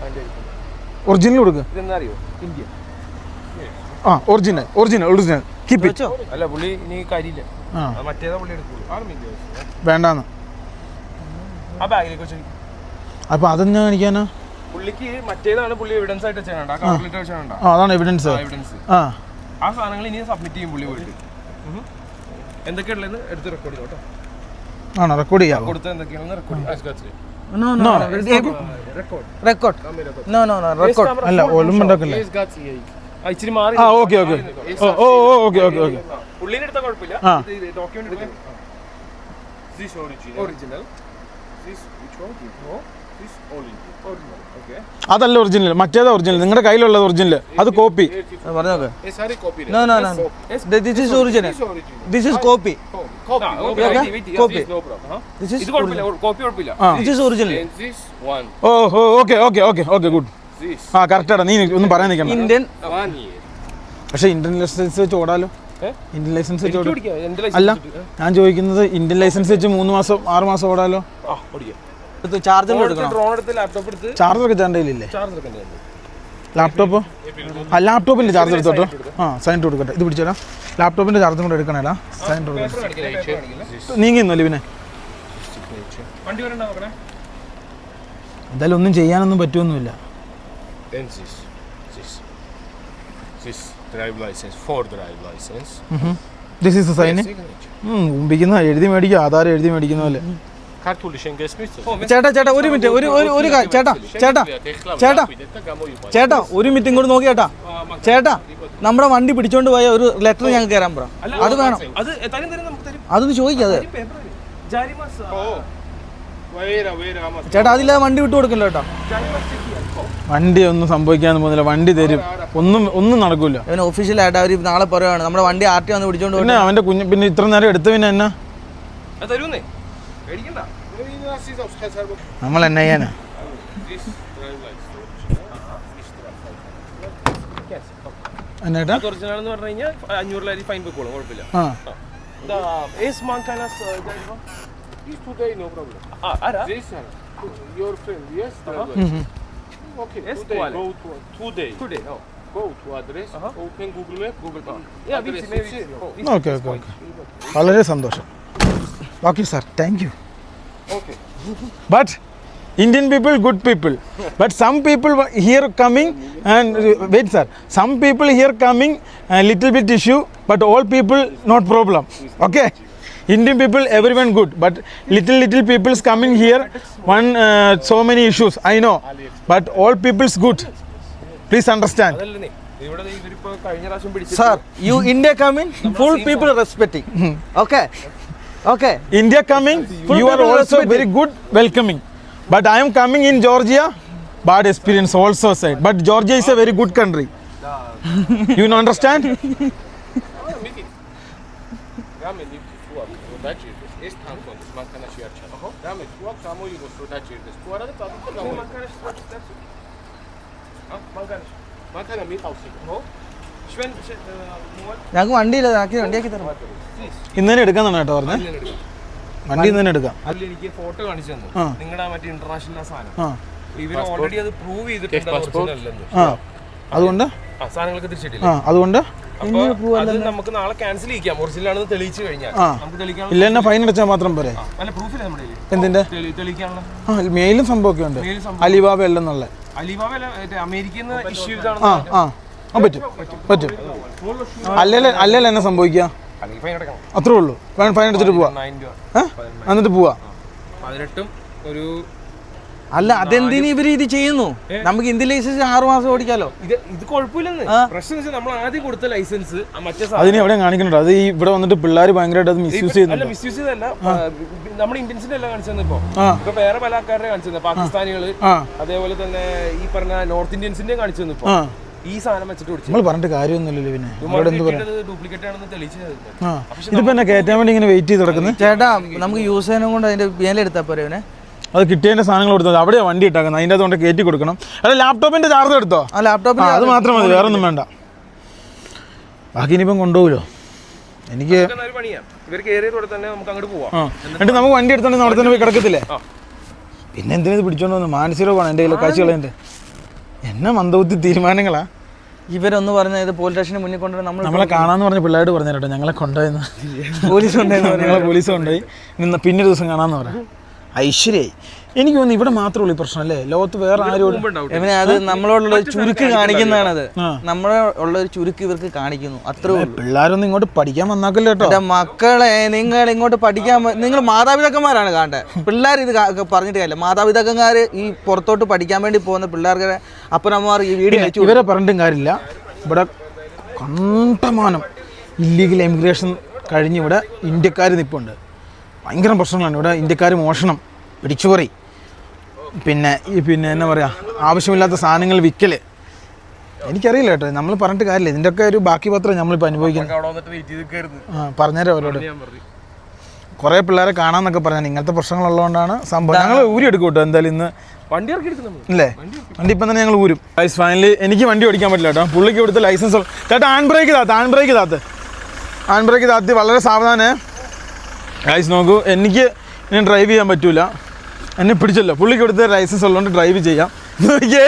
A: ഒറിജിനൽ കൊടുക്കുക.
C: ഇതെന്താ അറിയോ? ഇന്ത്യ.
A: Original keep it.
C: അല്ല പുള്ളി ഇനി കാര്യമില്ല, മറ്റേതാ പുള്ളി എടുക്കുള്ളൂ.
A: വേണ്ടാന്ന്
C: ആ ബാഗിലേക്ക് വെച്ചു.
A: അപ്പോൾ അതെന്നാ കാണിക്കാനാ?
C: പുള്ളിക്ക് മറ്റേതാണ് പുള്ളി എവിഡൻസ് ആയിട്ട് വെച്ചാണ്, കവറിലിട്ട് വെച്ചാണ്.
A: അതാണ് എവിഡൻസ്.
C: ആ സാധനങ്ങൾ ഇനി സബ്മിറ്റ് ചെയ്യും പുള്ളി പോയിട്ട്. എന്തൊക്കെയുള്ളതെന്ന് എടുത്ത് റെക്കോർഡ് ചെയ്തോട്ടോ.
A: ആണോ? റെക്കോർഡ് ചെയ്യാം.
C: കൊടുത്ത എന്തൊക്കെയാണെന്ന് റെക്കോർഡ്.
A: അല്ല, ഒളിമ്പുണ്ടാക്കല്ലേ?
C: ഇച്ചിരി മാറി.
A: ഓക്കെ.
C: പുള്ളിനെ എടുത്താൽ കുഴപ്പമില്ല. ഡോക്യുമെന്റ് എടുക്കാം. ഒറിജിനൽ.
A: അതല്ല ഒറിജിനൽ, മറ്റേതാ ഒറിജിനൽ. നിങ്ങളുടെ കയ്യിലുള്ളത് ഒറിജിനൽ, അത് കോപ്പി. Okay good. കറക്റ്റാണ്. നീ ഒന്നും പറയാൻ നിൽക്കണം.
D: ഇന്ത്യൻ.
A: പക്ഷെ ഇന്ത്യൻ ലൈസൻസ് വെച്ച് ഓടാലോ. ഇന്ത്യൻ ലൈസൻസ് വെച്ച് ഓടാം. അല്ല, ഞാൻ ചോദിക്കുന്നത് ഇന്ത്യൻ ലൈസൻസ് വെച്ച് 3 മാസം 6 മാസം ഓടാലോ.
D: ചാർജർ
A: ചാർജറൊക്കെ ചാണ്ടയിലില്ലേ? ലാപ്ടോപ്പ് ലാപ്ടോപ്പിൻ്റെ ചാർജർ എടുത്തോട്ടോ. സൈൻ കൊടുക്കട്ടെ. ഇത് പിടിച്ചോടാ. ലാപ്ടോപ്പിൻ്റെ ചാർജർ കൂടെ എടുക്കണേടാ. സൈൻ കൊടുക്കട്ടെ. നീങ്ങിന്നല്ലേ പിന്നെ? എന്തായാലും ഒന്നും ചെയ്യാനൊന്നും പറ്റുമൊന്നുമില്ല. This is sign. മുമ്പിക്കുന്ന എഴുതി മേടിക്കുക, ആധാരം എഴുതി മേടിക്കുന്ന പോലെ.
D: ചേട്ടാ ഒരു മിനിറ്റ്, ചേട്ടാ ഒരു മിനിറ്റ് ഇങ്ങോട്ട് നോക്കി ചേട്ടാ. നമ്മുടെ വണ്ടി പിടിച്ചോണ്ട് പോയ ഒരു ലെറ്റർ ഞങ്ങൾക്ക് തരാൻ പറ. അത് വേണം, അതൊന്ന് ചോദിക്കാതെ ചേട്ടാ. അതില്ലാതെ വണ്ടി വിട്ടു കൊടുക്കല്ലോ കേട്ടോ.
A: വണ്ടി ഒന്നും സംഭവിക്കാന്ന് പോകുന്നില്ല. വണ്ടി തരും, ഒന്നും നടക്കൂല.
D: അവന് ഒഫീഷ്യലായിട്ട് അവർ നാളെ പറയുകയാണ് നമ്മുടെ വണ്ടി RT വന്ന് പിടിച്ചോണ്ട്
A: പിന്നെ അവന്റെ കുഞ്ഞ് പിന്നെ ഇത്ര നേരം എടുത്ത് പിന്നെ എന്നാ നമ്മൾ എന്നാ ചെയ്യാനാ? എന്നാ
C: ഒറിജിനൽ പറഞ്ഞു കഴിഞ്ഞാൽ 500 ഫൈൻ വെക്കോളും, കുഴപ്പമില്ല. Today, no problem. Ara? This one. Your friend, yes? Okay, yes, today. Go to today. Today, no. Go to address, open Google Map. Yeah, maybe.
A: Okay. വളരെ സന്തോഷം. Okay, sir. Thank you.
C: Okay.
A: But Indian people, good people. But some people here coming and wait, sir. Some people here coming a little bit issue, but all people not problem. Okay. Indian people, everyone good, but little people's coming here, so many issues, I know, but all people's good. Please understand.
D: Sir, you India coming, full people respecting. Okay.
A: India coming, you are also very good welcoming. But I am coming in Georgia, bad experience also said. But Georgia is a very good country. You understand?
D: ഞങ്ങൾക്ക് വണ്ടിയില്ല, വണ്ടിയാക്കി തരാം.
A: ഇന്ന് തന്നെ എടുക്കാന്നാണ് കേട്ടോ പറഞ്ഞത്. വണ്ടി ഇന്ന് തന്നെ എടുക്കാം.
C: അതിൽ എനിക്ക് ഫോട്ടോ കാണിച്ചു തന്നു നിങ്ങളുടെ മറ്റേ ഇന്റർനാഷണൽ സാധനം. ഇവർ ഓൾറെഡി അത് പ്രൂവ് ചെയ്തിട്ടുണ്ട്.
A: അതുകൊണ്ട്
C: സാധനങ്ങൾക്ക് തിരിച്ചിട്ടില്ല.
A: അതുകൊണ്ട്
C: അപ്പൊ അത് നമുക്ക് നാളെ ക്യാൻസൽ ചെയ്യാം ഒറിജിനൽ ആണെന്ന് തെളിയിച്ചു കഴിഞ്ഞാൽ നമുക്ക് തെളിയിക്കാൻ
A: ഇല്ല എന്നെ ഫൈൻ അടച്ചാൽ മാത്രം പോരെ?
C: അല്ല പ്രൂഫില്ല നമ്മുടെ കയ്യില്.
A: എന്തിന്റെ
C: തെളിയിക്കാനുള്ള
A: മെയിലും സംഭവമൊക്കെ ഉണ്ട്. അലിബാബ അല്ലെന്നുള്ള
C: അലിബാബ അമേരിക്കയിൽ നിന്ന് ഇഷ്യൂ
A: പറ്റും. അല്ലല്ല എന്നെ സംഭവിക്കുക അത്രേ ഉള്ളൂ. ഫൈൻ അടിച്ചിട്ട് പോവാ, എന്നിട്ട് പോവാ.
C: 18 ഒരു
D: അല്ല അതെന്തിനു ഇവര് ഇത് ചെയ്യുന്നു? നമുക്ക് ഇന്ത്യൻ ലൈസൻസ് 6 മാസം ഓടിക്കാലോ.
C: ഇത് കുഴപ്പമില്ലെന്ന്. പ്രശ്നം വെച്ചാൽ നമ്മൾ ആദ്യം കൊടുത്ത ലൈസൻസ് മറ്റേ
A: അതിന് എവിടെ കാണിക്കുന്നുണ്ട്? അത് ഈ ഇവിടെ വന്നിട്ട് പിള്ളേർ ഭയങ്കരമായിട്ട് അത് മിസ്യൂസ് ചെയ്യുന്നുണ്ട്.
C: മിസ്യൂസ് ചെയ്തല്ല, നമ്മുടെ ഇന്ത്യൻസിന്റെ അല്ല കാണിച്ചത്. ഇപ്പൊ വേറെ പല ആൾക്കാരുടെ കാണിച്ചത്, പാകിസ്ഥാനികള് അതേപോലെ തന്നെ ഈ പറഞ്ഞ നോർത്ത് ഇന്ത്യൻസിന്റെ കാണിച്ചു. ഇപ്പൊ ഈ സാധനം വെച്ചിട്ട്
A: നമ്മൾ പറഞ്ഞിട്ട് കാര്യമൊന്നുമില്ലല്ലോ. പിന്നെ
C: ഡ്യൂപ്ലിക്കേറ്റ് ആണെന്ന് തെളിയിച്ചത്.
A: ഇതിപ്പോ എന്നെ കയറ്റാൻ വേണ്ടി ഇങ്ങനെ വെയിറ്റ് ചെയ്ത് കിടക്കുന്നത്.
D: ചേട്ടാ നമുക്ക് യൂസ് ചെയ്യാനും കൊണ്ട് അതിന്റെ മേലെടുത്താ പോരെ?
A: അത് കിട്ടിയതിന്റെ സാധനങ്ങൾ കൊടുത്തത് അവിടെയാണ് വണ്ടി ഇട്ടാക്കുന്നത്. അതിൻ്റെ അതുകൊണ്ട് കയറ്റി കൊടുക്കണം. അല്ല ലാപ്ടോപ്പിന്റെ ചാർജ് എടുത്തോ?
D: ലാപ്ടോപ്പിൽ
A: അത് മാത്രം മതി, വേറെ ഒന്നും വേണ്ട. ബാക്കി ഇനിയിപ്പം കൊണ്ടുപോകുമല്ലോ. എനിക്ക് എന്നിട്ട് നമുക്ക് വണ്ടി എടുത്തോണ്ട് അവിടെ തന്നെ പോയി കിടക്കത്തില്ലേ? പിന്നെ എന്തിനാ ഇത് പിടിച്ചോണ്ട് വന്നു? മാനസിക രോഗമാണ് എൻ്റെ കയ്യിൽ കാഴ്ച കളയൻ്റെ. എന്നെ മന്ദബുദ്ധി തീരുമാനങ്ങളാ.
D: ഇവരൊന്ന് പറഞ്ഞ ഇത് പോലീസ് സ്റ്റേഷന് മുന്നിൽ കൊണ്ടുവന്ന്
A: നമ്മളെ കാണാന്ന് പറഞ്ഞ പിള്ളേരോട് പറഞ്ഞു കേട്ടോ, ഞങ്ങളെ കൊണ്ടുപോയെന്ന്. പോലീസ് കൊണ്ടുപോയെന്ന് പറഞ്ഞു. ഞങ്ങളെ പോലീസ് കൊണ്ടുപോയി. പിന്നെ ദിവസം കാണാമെന്ന് പറയാം. ഐശ്വര്യായി. എനിക്ക് തോന്നുന്നു ഇവിടെ മാത്രമേ ഉള്ളൂ ഈ പ്രശ്നം അല്ലേ? ലോകത്ത് വേറെ ആരും
D: അത് നമ്മളോടുള്ള ചുരുക്ക് കാണിക്കുന്നതാണത്. നമ്മളെ ഉള്ള ഒരു ചുരുക്ക് ഇവർക്ക് കാണിക്കുന്നു, അത്രേ ഉള്ളൂ.
A: പിള്ളേരൊന്നും ഇങ്ങോട്ട് പഠിക്കാൻ വന്നാക്കല്ലോ കേട്ടോ.
D: മക്കളെ നിങ്ങൾ ഇങ്ങോട്ട് പഠിക്കാൻ, നിങ്ങൾ മാതാപിതാക്കന്മാരാണ് കാണേണ്ടത്. പിള്ളേർ ഇത് പറഞ്ഞിട്ട് കാര്യമില്ല. മാതാപിതാക്കന്മാർ ഈ പുറത്തോട്ട് പഠിക്കാൻ വേണ്ടി പോകുന്ന പിള്ളേർക്ക് അപ്പനമ്മമാർ ഈ വീഡിയോ
A: ഇവരെ പറഞ്ഞിട്ടും കാര്യമില്ല. ഇവിടെ കണ്ടമാനം ഇല്ലീഗൽ എമിഗ്രേഷൻ കഴിഞ്ഞ് ഇവിടെ ഇന്ത്യക്കാർ നിൽപ്പുണ്ട്. ഭയങ്കര പ്രശ്നങ്ങളാണ് ഇവിടെ. ഇന്ത്യക്കാർ മോഷണം, പിടിച്ചുപറി, പിന്നെ എന്നാ പറയുക, ആവശ്യമില്ലാത്ത സാധനങ്ങൾ വിൽക്കൽ. എനിക്കറിയില്ല കേട്ടോ, നമ്മൾ പറഞ്ഞിട്ട് കാര്യമില്ല. ഇതിൻ്റെയൊക്കെ ഒരു ബാക്കി പത്രം നമ്മളിപ്പോൾ അനുഭവിക്കുന്നത്. പറഞ്ഞുതരാം അവരോട്. കുറേ പിള്ളേരെ കാണാമെന്നൊക്കെ പറഞ്ഞാൽ ഇങ്ങനത്തെ പ്രശ്നങ്ങളുള്ളതുകൊണ്ടാണ് സംഭവം. ഞങ്ങൾ ഊരി എടുക്കും കേട്ടോ എന്തായാലും ഇന്ന്.
C: വണ്ടി ഇറക്കി എടുക്കുന്നു
A: അല്ലേ? വണ്ടി ഇപ്പം തന്നെ ഞങ്ങൾ ഊരും. ഫൈനലി എനിക്ക് വണ്ടി ഓടിക്കാൻ പറ്റില്ല കേട്ടോ. പുള്ളിക്ക് കൊടുത്ത ലൈസൻസ് ചേട്ടാ. ഹാൻഡ് ബ്രേക്ക് താത്തി വളരെ സാവധാനേ. ഗൈസ് നോക്കൂ, എനിക്ക് ഇനി ഡ്രൈവ് ചെയ്യാൻ പറ്റൂല. എന്നെ പിടിച്ചല്ലോ. പുള്ളിക്ക് കൊടുത്ത ലൈസൻസ് ഉള്ളതുകൊണ്ട് ഡ്രൈവ് ചെയ്യാം. നോക്കിയേ,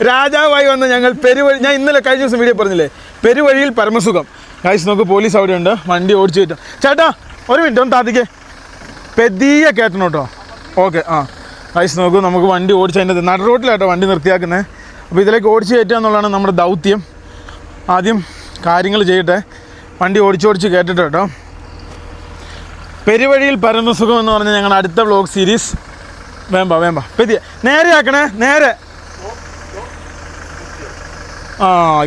A: രാജാവായി വന്ന ഞങ്ങൾ പെരുവഴി. ഞാൻ ഇന്നലെ കഴിഞ്ഞ ദിവസം വീഡിയോ പറഞ്ഞില്ലേ, പെരുവഴിയിൽ പരമസുഖം. ഗൈസ് നോക്കൂ, പോലീസ് അവിടെ ഉണ്ട്. വണ്ടി ഓടിച്ചു കയറ്റാം. ചേട്ടാ ഒരു മിനിറ്റ് ഒന്ന് താത്തിക്കേ, പെതിയെ കയറ്റണം കേട്ടോ. ഓക്കെ. ഗൈസ് നോക്കൂ, നമുക്ക് വണ്ടി ഓടിച്ചതിൻ്റെ നട റോട്ടിലാട്ടോ വണ്ടി നിർത്തിയാക്കുന്നത്. അപ്പോൾ ഇതിലേക്ക് ഓടിച്ച് കയറ്റുക എന്നുള്ളതാണ് നമ്മുടെ ദൗത്യം. ആദ്യം കാര്യങ്ങൾ ചെയ്യട്ടെ. വണ്ടി ഓടിച്ച് കയറ്റിട്ട് കേട്ടോ. പെരുവഴിയിൽ പരമസുഖം എന്ന് പറഞ്ഞാൽ ഞങ്ങളുടെ അടുത്ത വ്ലോഗ് സീരീസ്. വേമ്പ പെതിയ നേരെ ആക്കണേ, നേരെ.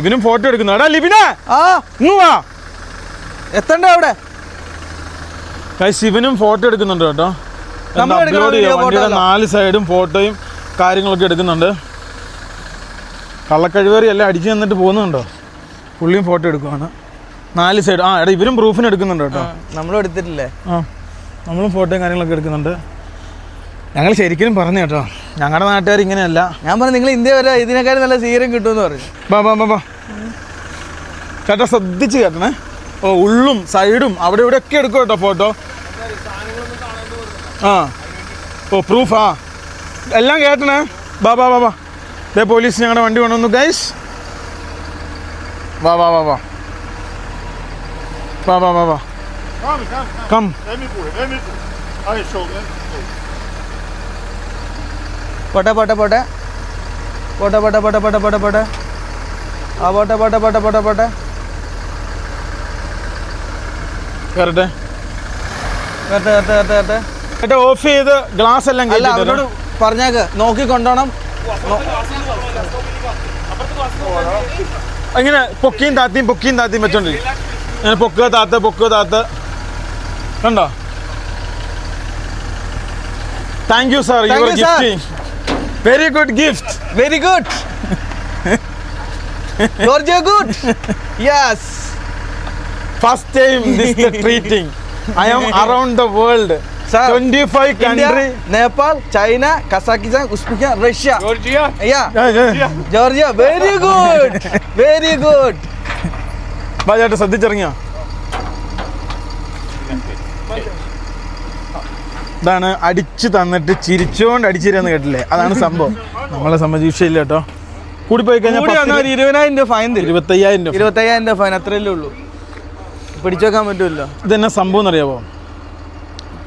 A: ഇവനും ഫോട്ടോ എടുക്കുന്നു. എടാ ലിബിനെ, ഇങ്ങ് വാ.
D: എത്തണ്ട അവിടെ.
A: ഇവനും ഫോട്ടോ എടുക്കുന്നുണ്ട് കേട്ടോ. അപ്ലോഡ് ചെയ്യാം. വണ്ടിയുടെ 4 സൈഡും ഫോട്ടോയും കാര്യങ്ങളൊക്കെ എടുക്കുന്നുണ്ട്. കള്ളക്കഴിവേറി എല്ലാം അടിച്ചു തന്നിട്ട് പോകുന്നുണ്ടോ? പുള്ളിയും ഫോട്ടോ എടുക്കുവാണ് 4 സൈഡ്. എടാ ഇവരും പ്രൂഫിന് എടുക്കുന്നുണ്ട് കേട്ടോ.
D: നമ്മളും എടുത്തിട്ടില്ലേ?
A: നമ്മളും ഫോട്ടോയും കാര്യങ്ങളൊക്കെ എടുക്കുന്നുണ്ട്. ഞങ്ങൾ ശരിക്കും പറഞ്ഞു കേട്ടോ, ഞങ്ങളുടെ നാട്ടുകാർ ഇങ്ങനെയല്ല.
D: ഞാൻ പറഞ്ഞു നിങ്ങൾ ഇന്ത്യ വരെ ഇതിനേക്കാളും നല്ല സീരം കിട്ടുമെന്ന് പറഞ്ഞു.
A: ബാ ചേട്ടാ ശ്രദ്ധിച്ച് കേട്ടണേ. ഉള്ളും സൈഡും അവിടെ ഇവിടെ ഒക്കെ എടുക്കും കേട്ടോ ഫോട്ടോ. പ്രൂഫാ എല്ലാം കേട്ടണേ. ബാ ദേ പോലീസ് ഞങ്ങളുടെ വണ്ടി കൊണ്ടുവന്നു ഗൈസ്. വാ കം.
D: പോട്ടെ കേറട്ടെ.
A: ചേട്ടാ ഓഫ് ചെയ്ത് ഗ്ലാസ് എല്ലാം
D: അവരോട് പറഞ്ഞേക്ക് നോക്കി കൊണ്ടോണം.
A: ഇങ്ങനെ പൊക്കിയും താത്തിയും വെച്ചോണ്ടിരിക്കും. ഇങ്ങനെ പൊക്കുക താത്ത കണ്ടോ? Thank you sir, your gifting. Very good gift.
D: Very good. Georgia good. Yes.
A: First time this treating. I am around the world. Sir, 25 country.
D: Nepal, China, Kazakhstan, Uzbekistan, Russia.
C: Georgia.
D: Yeah. Georgia. Very good.
A: ബാ ചേട്ടാ ശ്രദ്ധിച്ചിറങ്ങിയോ? ഇതാണ് അടിച്ചു തന്നിട്ട് ചിരിച്ചോണ്ട് അടിച്ചിരുന്ന് കേട്ടില്ലേ? അതാണ് സംഭവം. നമ്മളെ സംബന്ധിച്ച് വിഷയമില്ല കേട്ടോ. കൂടിപ്പോയി കഴിഞ്ഞാൽ
D: 20,000 രൂപ ഫൈൻ തരും.
A: 25,000 രൂപ.
D: 25,000 രൂപ ഫൈൻ, അത്രയല്ലേ ഉള്ളൂ. പിടിച്ചു വെക്കാൻ പറ്റുമല്ലോ.
A: ഇതെന്നെ സംഭവം എന്നറിയാമോ?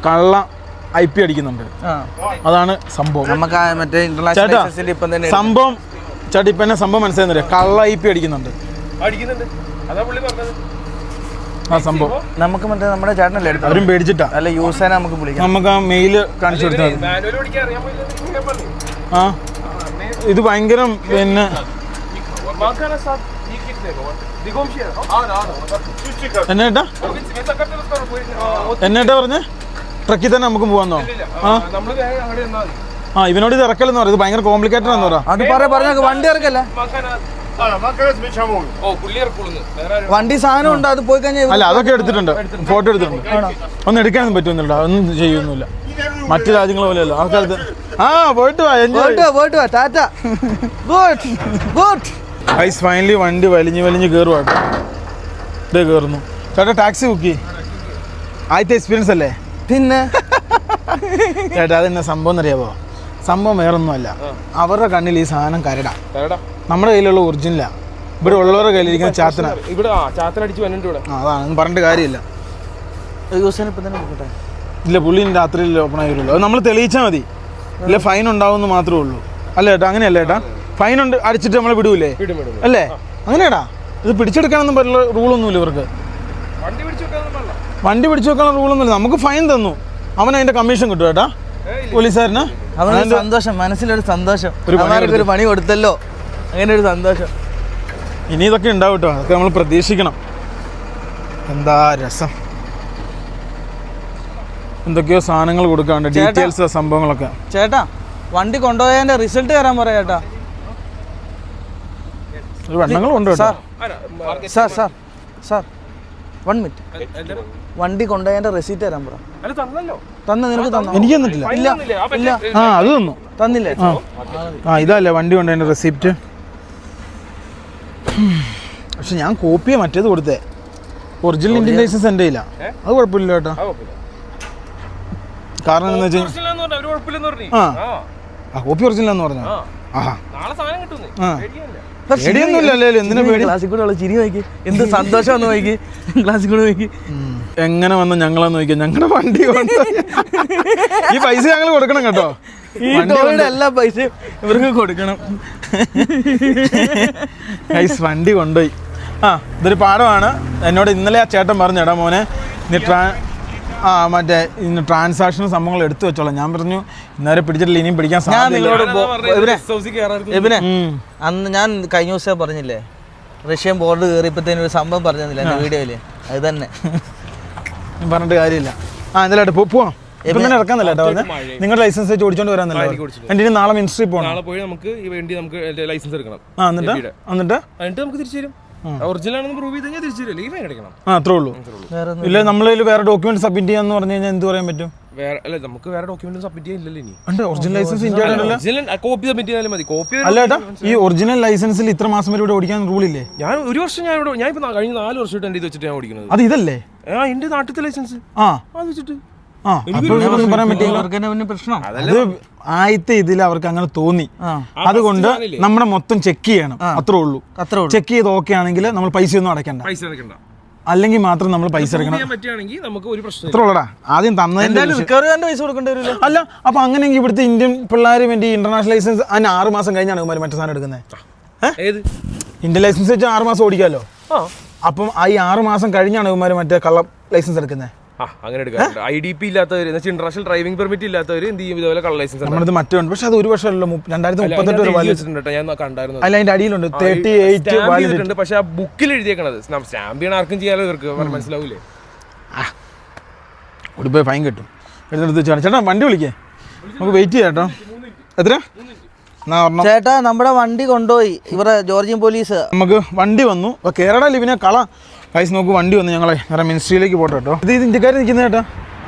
A: കള്ള IP അടിക്കുന്നുണ്ട്, അതാണ് സംഭവം.
D: നമുക്ക് മറ്റേ ഇന്റർനാഷണൽ ലൈസൻസിന്റെ ഇപ്പം തന്നെ
A: സംഭവം ചേട്ടാ ഇപ്പം എന്നെ സംഭവം മനസ്സിലാകുന്നില്ല. കള്ള IP അടിക്കുന്നുണ്ട്,
C: അതാ പുള്ളി പറഞ്ഞത്.
A: ആ സംഭവം
D: നമുക്ക് മറ്റേ നമ്മുടെ ചേട്ടനല്ലേ എടുത്തത്,
A: അവരും പേടിച്ചിട്ടാ.
D: അല്ല യൂസ് ചെയ്യാൻ നമുക്ക് വിളിക്കാം.
A: നമുക്ക് ആ മെയില് കാണിച്ചു കൊടുത്താൽ മതി.
C: മാനുവൽ ഓടിക്കാൻ അറിയാൻ പറ്റില്ല.
A: ആ ഇത് ഭയങ്കര പിന്നെ എന്നേട്ടാ എന്നേട്ടാ പറഞ്ഞേ ട്രക്കിൽ തന്നെ നമുക്ക് പോവാന്നോ? ആ ഇവനോട് ഇത് ഇറക്കലെന്ന് പറയും, ഇത് ഭയങ്കര കോംപ്ലിക്കേറ്റഡ് ആണെന്ന് പറയാം.
D: അത് പറഞ്ഞ വണ്ടി ഇറക്കല്ല, വണ്ടി സാധനം ഉണ്ട്, അത് പോയി കഴിഞ്ഞാൽ
A: അല്ല അതൊക്കെ എടുത്തിട്ടുണ്ട്, ഫോട്ടോ എടുത്തിട്ടുണ്ട്. ഒന്നും എടുക്കാനൊന്നും പറ്റുന്നില്ല, ഒന്നും ചെയ്യൊന്നുമില്ല. മറ്റു രാജ്യങ്ങളെ പോലെയല്ല ആ കാലത്ത്. ആ പോയിട്ട് വാ,
D: പോയിട്ട് വാ, ടാറ്റ. Good good.
A: ഐസ് ഫൈനലി വണ്ടി വലിഞ്ഞ് കയറുവാട്ടോ. ഇതേ കയറുന്നു. ചേട്ടാ ടാക്സി ബുക്ക് ചെയ്യ്. ആദ്യത്തെ എക്സ്പീരിയൻസ് അല്ലേ?
D: പിന്നെ
A: ചേട്ടാ അതെന്നെ സംഭവം എന്നറിയാമോ? സംഭവം വേറൊന്നുമല്ല, അവരുടെ കണ്ണിൽ ഈ സാധനം കരടാ, നമ്മുടെ കയ്യിലുള്ള ഒറിജിനലാ. ഇവിടെ ഉള്ളവരുടെ കയ്യിലിരിക്കുന്ന ചാത്തന.
C: ഇവിടെ ചാത്തനടിച്ച് വന്നിട്ട് ഇവിടെ
A: അതാണ് പറഞ്ഞിട്ട് കാര്യമില്ല.
D: യൂസ് ചെയ്യാൻ ഇപ്പം തന്നെ നോക്കട്ടെ.
A: ഇല്ല പുള്ളിന് രാത്രിയിൽ ഓപ്പൺ ആയി വരുള്ളൂ, അത് നമ്മൾ തെളിയിച്ചാൽ മതി. ഇല്ല ഫൈൻ ഉണ്ടാവുമെന്ന് മാത്രമേ ഉള്ളൂ. അല്ല ചേട്ടാ അങ്ങനെയല്ല ചേട്ടാ, ഫൈൻ ഉണ്ട് അടിച്ചിട്ട് നമ്മളെ വിടൂലേ അല്ലേ? അങ്ങനെയാടാ, ഇത് പിടിച്ചെടുക്കാനൊന്നും പറ്റുള്ള റൂളൊന്നുമില്ല ഇവർക്ക്. വണ്ടി പിടിച്ചു വെക്കാനുള്ള റൂളൊന്നുമില്ല. നമുക്ക് ഫൈൻ തന്നു, അവൻ അതിന്റെ കമ്മീഷൻ കിട്ടും ചേട്ടാ പോലീസുകാരന്.
D: അവനൊരു സന്തോഷം, മനസ്സിലൊരു സന്തോഷം, ഒരു പണി കൊടുത്തല്ലോ, അങ്ങനെ ഒരു സന്തോഷം.
A: ഇനി ഇതൊക്കെ ഉണ്ടാവും കേട്ടോ, അതൊക്കെ നമ്മൾ പ്രതീക്ഷിക്കണം. എന്താ രസം, എന്തൊക്കെയോ സാധനങ്ങൾ കൊടുക്കാണ്ട്, ഡീറ്റെയിൽസ് സംഭവങ്ങളൊക്കെ.
D: ചേട്ടാ വണ്ടി കൊണ്ടുപോയതിന്റെ റിസൾട്ട് തരാൻ പറയാ ചേട്ടാ.
A: ഒരു വെണ്ണങ്ങളും ഉണ്ട് കേട്ടോ.
D: സാർ സാർ സാർ 1 മിനിറ്റ്, വണ്ടി കൊണ്ടുപോയതിന്റെ റെസീറ്റ് തരാൻ പറ. തന്ന നിനക്ക് തന്നോ?
A: എനിക്ക് തന്നിട്ടില്ല.
D: ഇല്ല ഇല്ല.
A: ആ അത് തന്നു,
D: തന്നില്ലേ?
A: ആ ഇതല്ലേ വണ്ടി കൊണ്ടതിൻ്റെ റെസിപ്റ്റ്. പക്ഷെ ഞാൻ കോപ്പിയെ മറ്റേത് കൊടുത്തേ, ഒറിജിനൽ ഇന്ത്യൻ ലൈസൻസ് എൻ്റെ ഇല്ല. അത് കുഴപ്പമില്ല കേട്ടോ. കാരണം എന്താ വെച്ചാൽ ആ കോപ്പി ഒറിജിനൽ എന്ന് പറഞ്ഞു. ആഹാ പേടിയൊന്നുമില്ല അല്ലേ? എന്തിനാ പേടി?
D: ക്ലാസ്സിൽ കൂടെ ചിരി നോക്കി, എന്ത് സന്തോഷമാണെന്ന് നോക്കി, ക്ലാസ്സിൽ കൂടെ നോക്കി.
A: എങ്ങനെ വന്ന് ഞങ്ങളെന്ന് നോക്കിയാൽ ഞങ്ങളുടെ വണ്ടി കൊണ്ട് ഈ പൈസ ഞങ്ങൾ കൊടുക്കണം കേട്ടോ.
D: ഈ ടോയുടെ എല്ലാ പൈസയും ഇവർക്ക് കൊടുക്കണം.
A: വണ്ടി കൊണ്ടുപോയി. ആ ഇതൊരു പാഠമാണ്. എന്നോട് ഇന്നലെ ആ ചേട്ടൻ പറഞ്ഞു, എടാ മോനെ നീ മറ്റേ ഇന്ന് ട്രാൻസാക്ഷൻ സംഭവങ്ങൾ എടുത്തു വെച്ചോളാം. ഞാൻ പറഞ്ഞു ഇന്നേരെ പിടിച്ചിട്ടില്ല, ഇനിയും പിടിക്കാൻ സാധ്യത.
D: അന്ന് ഞാൻ കഴിഞ്ഞ ദിവസം പറഞ്ഞില്ലേ, റഷ്യൻ ബോർഡ് കയറിയപ്പോഴത്തേനും ഒരു സംഭവം പറഞ്ഞില്ല എൻ്റെ വീഡിയോയില്, അത് തന്നെ
A: പറഞ്ഞിട്ട് കാര്യമില്ല. ആ എന്തായാലും പോവാം, ഇപ്പം തന്നെ ഇറക്കാന്നല്ല കേട്ടോ പറഞ്ഞത്. നിങ്ങളുടെ ലൈസൻസ് വെച്ച് ഓടിച്ചോണ്ട് വരാന്നല്ലേ? എൻ്റെ ഇനി നാളെ മിനിസ്ട്രി പോകണം.
C: നാളെ പോയി നമുക്ക് നമുക്ക് ലൈസൻസ് എടുക്കണം.
A: എന്നിട്ട്
C: നമുക്ക് തിരിച്ചു തരും. ഒറിജിനൽ ആണെന്ന് പ്രൂവ് ചെയ്ത് കഴിഞ്ഞാൽ തിരിച്ചു തരും, ഫൈൻ അടയ്ക്കണം.
A: അത്രേ ഉള്ളൂ. ഇല്ല നമ്മളതിൽ വേറെ ഡോക്യുമെന്റ് സബ്മിറ്റ് ചെയ്യാന്ന് പറഞ്ഞു കഴിഞ്ഞാൽ എന്ത് പറയാൻ പറ്റും?
C: വേറെ അല്ല, നമുക്ക് വേറെ ഡോക്യുമെന്റ് സബ്മിറ്റ് ചെയ്യാനില്ലല്ലോ ഇനി.
A: ഒറിജിനൽ ലൈസൻസ് ഇന്ത്യയുടെ
C: കോപ്പി സബ്മിറ്റ് ചെയ്യാലും മതി. കോപ്പി
A: അല്ല ഏട്ടാ, ഈ ഒറിജിനൽ ലൈസൻസിൽ ഇത്ര മാസം വരെ ഇവിടെ ഓടിക്കാൻ റൂളില്ലേ?
C: ഞാൻ ഒരു വർഷം ഞാൻ ഇപ്പൊ കഴിഞ്ഞ 4 വർഷമായിട്ട് എൻ്റെ ഇത് വെച്ചിട്ട് ഞാൻ ഓടിക്കുന്നത്.
A: അത് ഇതല്ലേ
C: എന്റെ നാട്ടിലത്തെ ലൈസൻസ് അത് വെച്ചിട്ട്
A: പറയാൻ പറ്റില്ല.
D: പ്രശ്നം
A: അത് ആദ്യത്തെ ഇതിൽ അവർക്ക് അങ്ങനെ തോന്നി, അതുകൊണ്ട് നമ്മുടെ മൊത്തം ചെക്ക് ചെയ്യണം. അത്രേ ഉള്ളൂ. ചെക്ക് ചെയ്ത് ഓക്കെ ആണെങ്കിൽ നമ്മൾ പൈസ ഒന്നും അടയ്ക്കണ്ട, അല്ലെങ്കിൽ മാത്രം നമ്മൾ പൈസ അടയ്ക്കണം. അത്ര ഉള്ളടാ. ആദ്യം തന്നതിന്റെ
D: പൈസ കൊടുക്കേണ്ടി വരില്ല.
A: അല്ല അപ്പൊ അങ്ങനെയെങ്കിൽ ഇവിടുത്തെ ഇന്ത്യൻ പിള്ളേർ വേണ്ടി ഇന്റർനാഷണൽ ലൈസൻസ് അതിന് 6 മാസം കഴിഞ്ഞാണ് മറ്റേ സാധനം എടുക്കുന്നത്. ഇന്ത്യൻ ലൈസൻസ് വെച്ചാൽ 6 മാസം ഓടിക്കാമല്ലോ. അപ്പം ഈ 6 മാസം കഴിഞ്ഞാണ് ഇവന്മാർ മറ്റേ കള്ള ലൈസൻസ് എടുക്കുന്നത്.
C: അങ്ങനെ എടുക്കാറുണ്ട്. IDP ഇല്ലാത്തവർ, ഇന്റർനാഷണൽ ഡ്രൈവിംഗ് പെർമിറ്റ് ഇല്ലാത്തവർ എന്ത് ചെയ്യും? ഇതുപോലെ കളർ ലൈസൻസ്
A: നമ്മളത് മറ്റുണ്ട്. പക്ഷെ അത് 1 വർഷമല്ലോ, 2038 വരെ വലിച്ചിട്ടുണ്ട്.
C: ഞാൻ കണ്ടായിരുന്നു.
A: അല്ല അതിന്റെ അടിയിലുണ്ട് 38.
C: പക്ഷെ ആ ബുക്കിൽ എഴുതിയേക്കണത് സ്റ്റാമ്പ് ചെയ്യണ ആർക്കും ചെയ്യാലോ, ഇവർക്ക് മനസ്സിലാവൂലേ?
A: പോയി ഫൈൻ കിട്ടും. എടുത്തെടുത്ത് ചേട്ടാ വണ്ടി വിളിക്കേ, നമുക്ക് വെയിറ്റ് ചെയ്യാം കേട്ടോ. എത്ര
D: ചേട്ടാ നമ്മുടെ വണ്ടി കൊണ്ടുപോയി ഇവരെ ജോർജിയൻ പോലീസ്.
A: നമുക്ക് വണ്ടി വന്നു. അപ്പോൾ കേരള ലിവിനെ കള പൈസ നോക്ക് വണ്ടി വന്നു. ഞങ്ങളെ വേറെ മിനിസ്ട്രിയിലേക്ക് പോട്ടെ കേട്ടോ. ഇത് ഇന്ത്യക്കാർ നിൽക്കുന്ന ചേട്ടാ,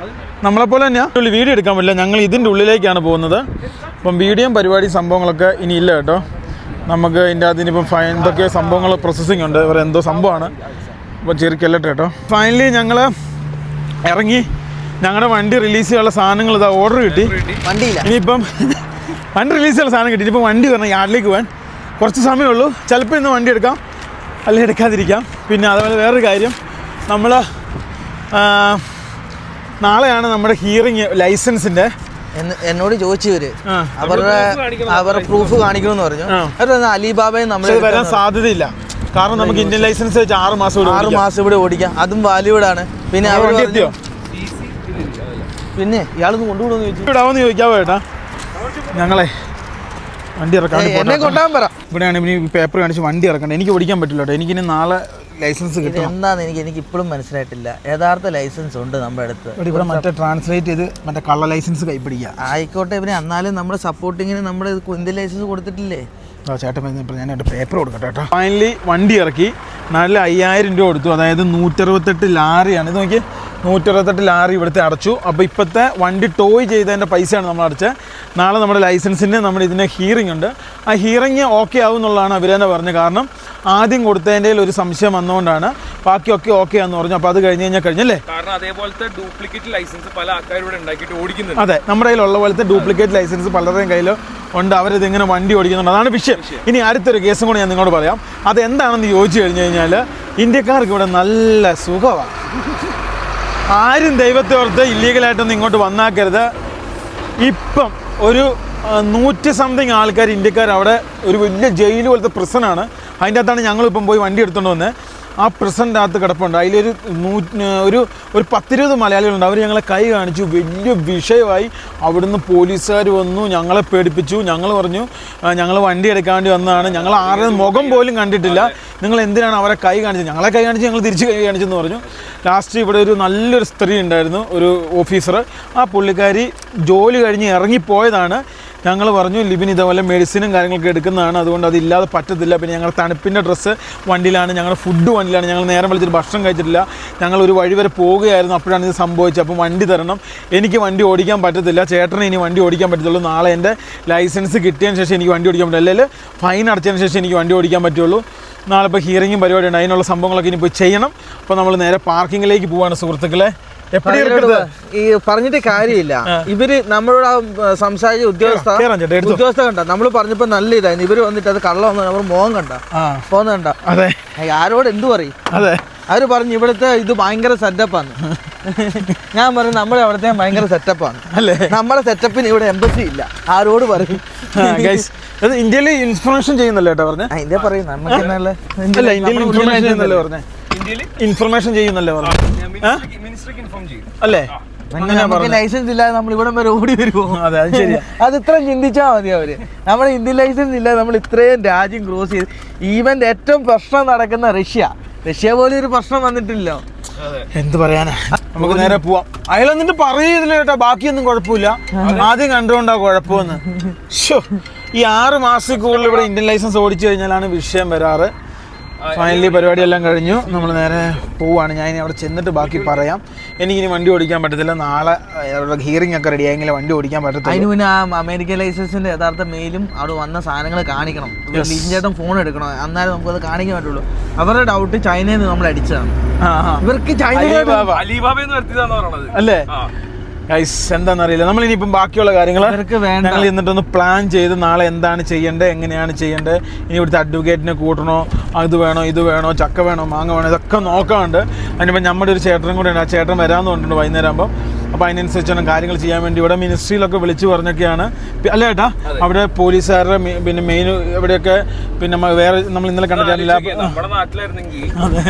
A: നമ്മളെപ്പോലെ തന്നെയാണ്. വീഡിയോ എടുക്കാൻ പറ്റില്ല, ഞങ്ങൾ ഇതിൻ്റെ ഉള്ളിലേക്കാണ് പോകുന്നത്. അപ്പം വീഡിയോയും പരിപാടി സംഭവങ്ങളൊക്കെ ഇനി ഇല്ല കേട്ടോ. നമുക്ക് ഇതിൻ്റെ അതിനിപ്പം ഫൈൻ എന്തൊക്കെ സംഭവങ്ങൾ പ്രോസസ്സിങ് ഉണ്ട്, വേറെ എന്തോ സംഭവമാണ്. അപ്പം ചെറുക്കല്ലട്ടെ കേട്ടോ. ഫൈനലി ഞങ്ങൾ ഇറങ്ങി. ഞങ്ങളുടെ വണ്ടി റിലീസ് ചെയ്യാനുള്ള സാധനങ്ങൾ ഇതാ ഓർഡർ കിട്ടി.
D: വണ്ടിയില്ല,
A: ഇനിയിപ്പം വണ്ടി റിലീസ് ചെയ്യാനുള്ള സാധനം കിട്ടി. ഇനിയിപ്പോൾ വണ്ടി വരണം യാർഡിലേക്ക് പോകാൻ. കുറച്ച് സമയമുള്ളൂ. ചിലപ്പോൾ ഇന്ന് വണ്ടി എടുക്കാം, അല്ലെങ്കിൽ എടുക്കാതിരിക്കാം. പിന്നെ അതുപോലെ വേറൊരു കാര്യം, നമ്മൾ നാളെയാണ് നമ്മുടെ ഹിയറിങ് ലൈസൻസിൻ്റെ.
D: എന്നോട് ചോദിച്ചവര് അവരുടെ പ്രൂഫ് കാണിക്കണമെന്ന് പറഞ്ഞു. അലിബാബയും നമ്മൾ
A: വരാൻ സാധ്യതയില്ല. കാരണം നമുക്ക് ഇന്ത്യൻ ലൈസൻസ് വെച്ച് 6 മാസം
D: ഇവിടെ ഓടിക്കാം, അതും വാല്യൂഡാണ്. പിന്നെ
A: വണ്ടി എത്തിയോ?
D: പിന്നെ ഇയാളൊന്ന് കൊണ്ടുപോകുന്നു ചോദിച്ചു.
A: ഇവിടാവെന്ന് ചോദിക്കാവോ ചേട്ടാ? ഞങ്ങളെ വണ്ടി ഇറക്കാൻ
D: എന്നെ കൊണ്ടുപോകാൻ പറ.
A: ഇവിടെയാണ് ഇനി പേപ്പർ കാണിച്ച് വണ്ടി ഇറക്കണ്ട. എനിക്ക് ഓടിക്കാൻ പറ്റില്ല കേട്ടോ. എനിക്കിനി നാളെ ലൈസൻസ് കിട്ടും.
D: എന്താന്ന് എനിക്ക് ഇപ്പോഴും മനസ്സിലായിട്ടില്ല. യഥാർത്ഥ ലൈസൻസ് ഉണ്ട് നമ്മുടെ അടുത്ത്.
A: ഇവിടെ മറ്റേ ട്രാൻസ്ലേറ്റ് ചെയ്ത് മറ്റേ കള്ള ലൈസൻസ് കൈപ്പിടിക്കുക.
D: ആയിക്കോട്ടെ, പിന്നെ എന്നാലും നമ്മുടെ സപ്പോർട്ടിങ്ങിന് നമ്മുടെ ഇന്ത്യൻ ലൈസൻസ് കൊടുത്തിട്ടില്ലേ?
A: ചേട്ടൻ ഞാൻ എൻ്റെ പേപ്പർ കൊടുക്കട്ടെ കേട്ടോ. ഫൈനലി വണ്ടി ഇറക്കി. നല്ല 5000 രൂപ കൊടുത്തു. അതായത് 168 ലാറിയാണ്. ഇത് നോക്കി, 168 ലാറി ഇവിടുത്തെ അടച്ചു. അപ്പോൾ ഇപ്പോഴത്തെ വണ്ടി ടോയ് ചെയ്തതിൻ്റെ പൈസയാണ് നമ്മൾ അടച്ചത്. നാളെ നമ്മുടെ ലൈസൻസിന് നമ്മുടെ ഇതിന് ഹിയറിംഗ് ഉണ്ട്. ആ ഹിയറിംഗ് ഓക്കെ ആവും എന്നുള്ളതാണ് അവർ തന്നെ പറഞ്ഞത്. കാരണം ആദ്യം കൊടുത്തതിൻ്റെ ഒരു സംശയം വന്നുകൊണ്ടാണ്. ബാക്കിയൊക്കെ ഓക്കെ ആണെന്ന് പറഞ്ഞു. അപ്പോൾ അത് കഴിഞ്ഞല്ലേ?
C: കാരണം അതേപോലത്തെ ഡ്യൂപ്ലിക്കേറ്റ് ലൈസൻസ് പല ആൾക്കാരും ഇവിടെ ഉണ്ടാക്കിയിട്ട് ഓടിക്കുന്നുണ്ട്.
A: അതെ, നമ്മുടെ കയ്യിലുള്ള പോലത്തെ ഡ്യൂപ്ലിക്കേറ്റ് ലൈസൻസ് പലരുടെയും കയ്യിൽ ഉണ്ട്. അവരിതിങ്ങനെ വണ്ടി ഓടിക്കുന്നുണ്ട്. അതാണ് വിഷയം. ഇനി അടുത്തൊരു കേസും കൂടി ഞാൻ നിങ്ങളോട് പറയാം. അതെന്താണെന്ന് ചോദിച്ചു കഴിഞ്ഞാൽ, ഇന്ത്യക്കാർക്ക് ഇവിടെ നല്ല സുഖമാണ്. ആരും ദൈവത്തെ ഓർത്ത് ഇല്ലീഗലായിട്ടൊന്നും ഇങ്ങോട്ട് വന്നാക്കരുത്. ഇപ്പം ഒരു 100 സംതിങ് ആൾക്കാർ ഇന്ത്യക്കാർ അവിടെ ഒരു വലിയ ജയിൽ പോലത്തെ പ്രിസനാണ്. അതിൻ്റെ അകത്താണ് ഞങ്ങളിപ്പം പോയി വണ്ടി എടുത്തുകൊണ്ട് വന്നത്. ആ പ്രസൻ്റ് അകത്ത് കിടപ്പുണ്ട്. അതിലൊരു ഒരു 10-20 മലയാളികളുണ്ട്. അവർ ഞങ്ങളെ കൈ കാണിച്ചു. വലിയ വിഷയമായി. അവിടുന്ന് പോലീസുകാർ വന്നു, ഞങ്ങളെ പേടിപ്പിച്ചു. ഞങ്ങൾ പറഞ്ഞു ഞങ്ങൾ വണ്ടി എടുക്കാൻ വേണ്ടി വന്നതാണ്, ഞങ്ങൾ ആരുടെ മുഖം പോലും കണ്ടിട്ടില്ല, നിങ്ങൾ എന്തിനാണ് അവരെ കൈ കാണിച്ചത്? ഞങ്ങളെ കൈ കാണിച്ച് ഞങ്ങൾ തിരിച്ച് കൈ കാണിച്ചെന്ന് പറഞ്ഞു. ലാസ്റ്റ് ഇവിടെ ഒരു നല്ലൊരു സ്ത്രീ ഉണ്ടായിരുന്നു, ഒരു ഓഫീസർ. ആ പുള്ളിക്കാരി ജോലി കഴിഞ്ഞ് ഇറങ്ങിപ്പോയതാണ്. ഞങ്ങൾ പറഞ്ഞു ലിബിൻ ഇതേപോലെ മെഡിസിനും കാര്യങ്ങളൊക്കെ എടുക്കുന്നതാണ്, അതുകൊണ്ട് അതില്ലാതെ പറ്റത്തില്ല. പിന്നെ ഞങ്ങൾ തണുപ്പിൻ്റെ ഡ്രസ്സ് വണ്ടിയിലാണ്, ഞങ്ങളുടെ ഫുഡ് വണ്ടിയിലാണ്, ഞങ്ങൾ നേരം വിളിച്ചിട്ട് ഭക്ഷണം കഴിച്ചിട്ടില്ല, ഞങ്ങൾ ഒരു വഴി വരെ പോവുകയായിരുന്നു. അപ്പോഴാണ് ഇത് സംഭവിച്ചത്. അപ്പം വണ്ടി തരണം, എനിക്ക് വണ്ടി ഓടിക്കാൻ പറ്റത്തില്ല, ചേട്ടന് ഇനി വണ്ടി ഓടിക്കാൻ പറ്റത്തുള്ളൂ. നാളെ എൻ്റെ ലൈസൻസ് കിട്ടിയതിന് ശേഷം എനിക്ക് വണ്ടി ഓടിക്കാൻ പറ്റില്ല, അല്ലെങ്കിൽ ഫൈൻ അടച്ചതിന് ശേഷം എനിക്ക് വണ്ടി ഓടിക്കാൻ പറ്റുള്ളൂ. നാളെ ഇപ്പോൾ ഹിയറിങ്ങും പരിപാടിയുണ്ട്, അതിനുള്ള സംഭവങ്ങളൊക്കെ ഇനി പോയി ചെയ്യണം. അപ്പോൾ നമ്മൾ നേരെ പാർക്കിങ്ങിലേക്ക് പോവാണ് സുഹൃത്തുക്കളെ.
D: ഈ പറഞ്ഞിട്ട് കാര്യമില്ല. ഇവര് നമ്മളോട് സംസാരിച്ച ഉദ്യോഗസ്ഥ കണ്ട, നമ്മൾ പറഞ്ഞപ്പോ നല്ല ഇതായിരുന്നു. ഇവര് വന്നിട്ട് അത് കള്ളമെന്ന് അവർ മോഹം കണ്ട പോന്ന കണ്ട.
A: അതെ,
D: ആരോട് എന്തു പറയും?
A: അതെ,
D: അവര് പറഞ്ഞു ഇവിടുത്തെ ഇത് ഭയങ്കര സെറ്റപ്പാണ്. ഞാൻ പറഞ്ഞു നമ്മുടെ അവിടുത്തെ ഭയങ്കര സെറ്റപ്പാണ് അല്ലേ? നമ്മുടെ സെറ്റപ്പിന് ഇവിടെ എംബസി ഇല്ല. ആരോട് പറയും?
A: ഇന്ത്യയിൽ ഇൻഫർമേഷൻ ചെയ്യുന്നല്ലോ കേട്ടോ പറഞ്ഞേ.
D: ഇന്ത്യ പറയും നമുക്ക്
A: ഇന്ത്യയിൽ ഇൻഫർമേഷൻ ചെയ്യുന്നല്ലേ പറഞ്ഞേ? ഇൻഫർമേഷൻ ചെയ്യുന്നല്ലേ പറഞ്ഞു അല്ലേ?
D: ലൈസൻസ് ഇല്ലാതെ നമ്മൾ ഇവിടെ വരെ ഓടി വരുമോ?
A: അതെ, അത് ശരിയാ.
D: അത് ഇത്രയും ചിന്തിച്ചാൽ മതി. അവര് നമ്മുടെ ഇന്ത്യൻ ലൈസൻസ് ഇല്ലാതെ നമ്മൾ ഇത്രയും രാജ്യം ക്രോസ് ചെയ്ത്, ഈവൻ ഏറ്റവും പ്രശ്നം നടക്കുന്ന റഷ്യ പോലെ ഒരു പ്രശ്നം വന്നിട്ടില്ലോ.
A: എന്ത് പറയാനാ, നമുക്ക് നേരെ പോവാം. അയാൾ എന്നിട്ട് പറയുന്നില്ല കേട്ടോ, ബാക്കിയൊന്നും കുഴപ്പമില്ല, ആദ്യം കണ്ടുകൊണ്ടാ കുഴപ്പമെന്ന്. ഈ 6 മാസത്തിൽ കൂടുതൽ ഇവിടെ ഇന്ത്യൻ ലൈസൻസ് ഓടിച്ചു കഴിഞ്ഞാലാണ് വിഷയം വരാറ്. ഫൈനലി പരിപാടിയെല്ലാം കഴിഞ്ഞു, നമ്മൾ നേരെ പോവുകയാണ്. ഞാൻ ഇനി അവിടെ ചെന്നിട്ട് ബാക്കി പറയാം. എനിക്കിനി വണ്ടി ഓടിക്കാൻ പറ്റത്തില്ല. നാളെ ഹിയറിംഗ് ഒക്കെ റെഡി ആയെങ്കിൽ വണ്ടി ഓടിക്കാൻ പറ്റത്തില്ല.
D: അതിന് പിന്നെ അമേരിക്കൻ ലൈസൻസിന്റെ യഥാർത്ഥ മെയിലും അവിടെ വന്ന സാധനങ്ങൾ കാണിക്കണം. ലിഞ്ചേട്ടൻ ഫോൺ എടുക്കണം, എന്നാലും നമുക്കത് കാണിക്കാൻ പറ്റുള്ളൂ. അവരുടെ ഡൗട്ട് ചൈനയിൽ നിന്ന് നമ്മൾ അടിച്ചതാണ്. ഇവർക്ക്
A: അല്ലേ? ഗൈസ് എന്താണെന്നറിയില്ല. നമ്മളിനിയിപ്പം ബാക്കിയുള്ള കാര്യങ്ങൾ ഞങ്ങൾ എന്നിട്ടൊന്ന് പ്ലാൻ ചെയ്ത് നാളെ എന്താണ് ചെയ്യേണ്ടത്, എങ്ങനെയാണ് ചെയ്യേണ്ടത്, ഇനി ഇവിടുത്തെ അഡ്വക്കേറ്റിനെ കൂട്ടണോ, അത് വേണോ, ഇത് വേണോ, ചക്ക വേണോ, മാങ്ങ വേണോ, ഇതൊക്കെ നോക്കാറുണ്ട്. അതിനിപ്പോൾ നമ്മുടെ ഒരു ചേട്ടനും കൂടെ ഉണ്ട്. ആ ചേട്ടൻ വരാമെന്ന് പറഞ്ഞിട്ടുണ്ട് വൈകുന്നേരം ആകുമ്പോൾ. അപ്പോൾ അതിനനുസരിച്ചാണ് കാര്യങ്ങൾ ചെയ്യാൻ വേണ്ടി ഇവിടെ മിനിസ്ട്രിയിലൊക്കെ വിളിച്ചു പറഞ്ഞൊക്കെയാണ്. അല്ല ചേട്ടാ, അവിടെ പോലീസുകാരുടെ പിന്നെ മെയിൻ എവിടെയൊക്കെ പിന്നെ വേറെ നമ്മൾ ഇന്നലെ കണ്ടിട്ടില്ല.
C: നമ്മുടെ നാട്ടിലായിരുന്നെങ്കിൽ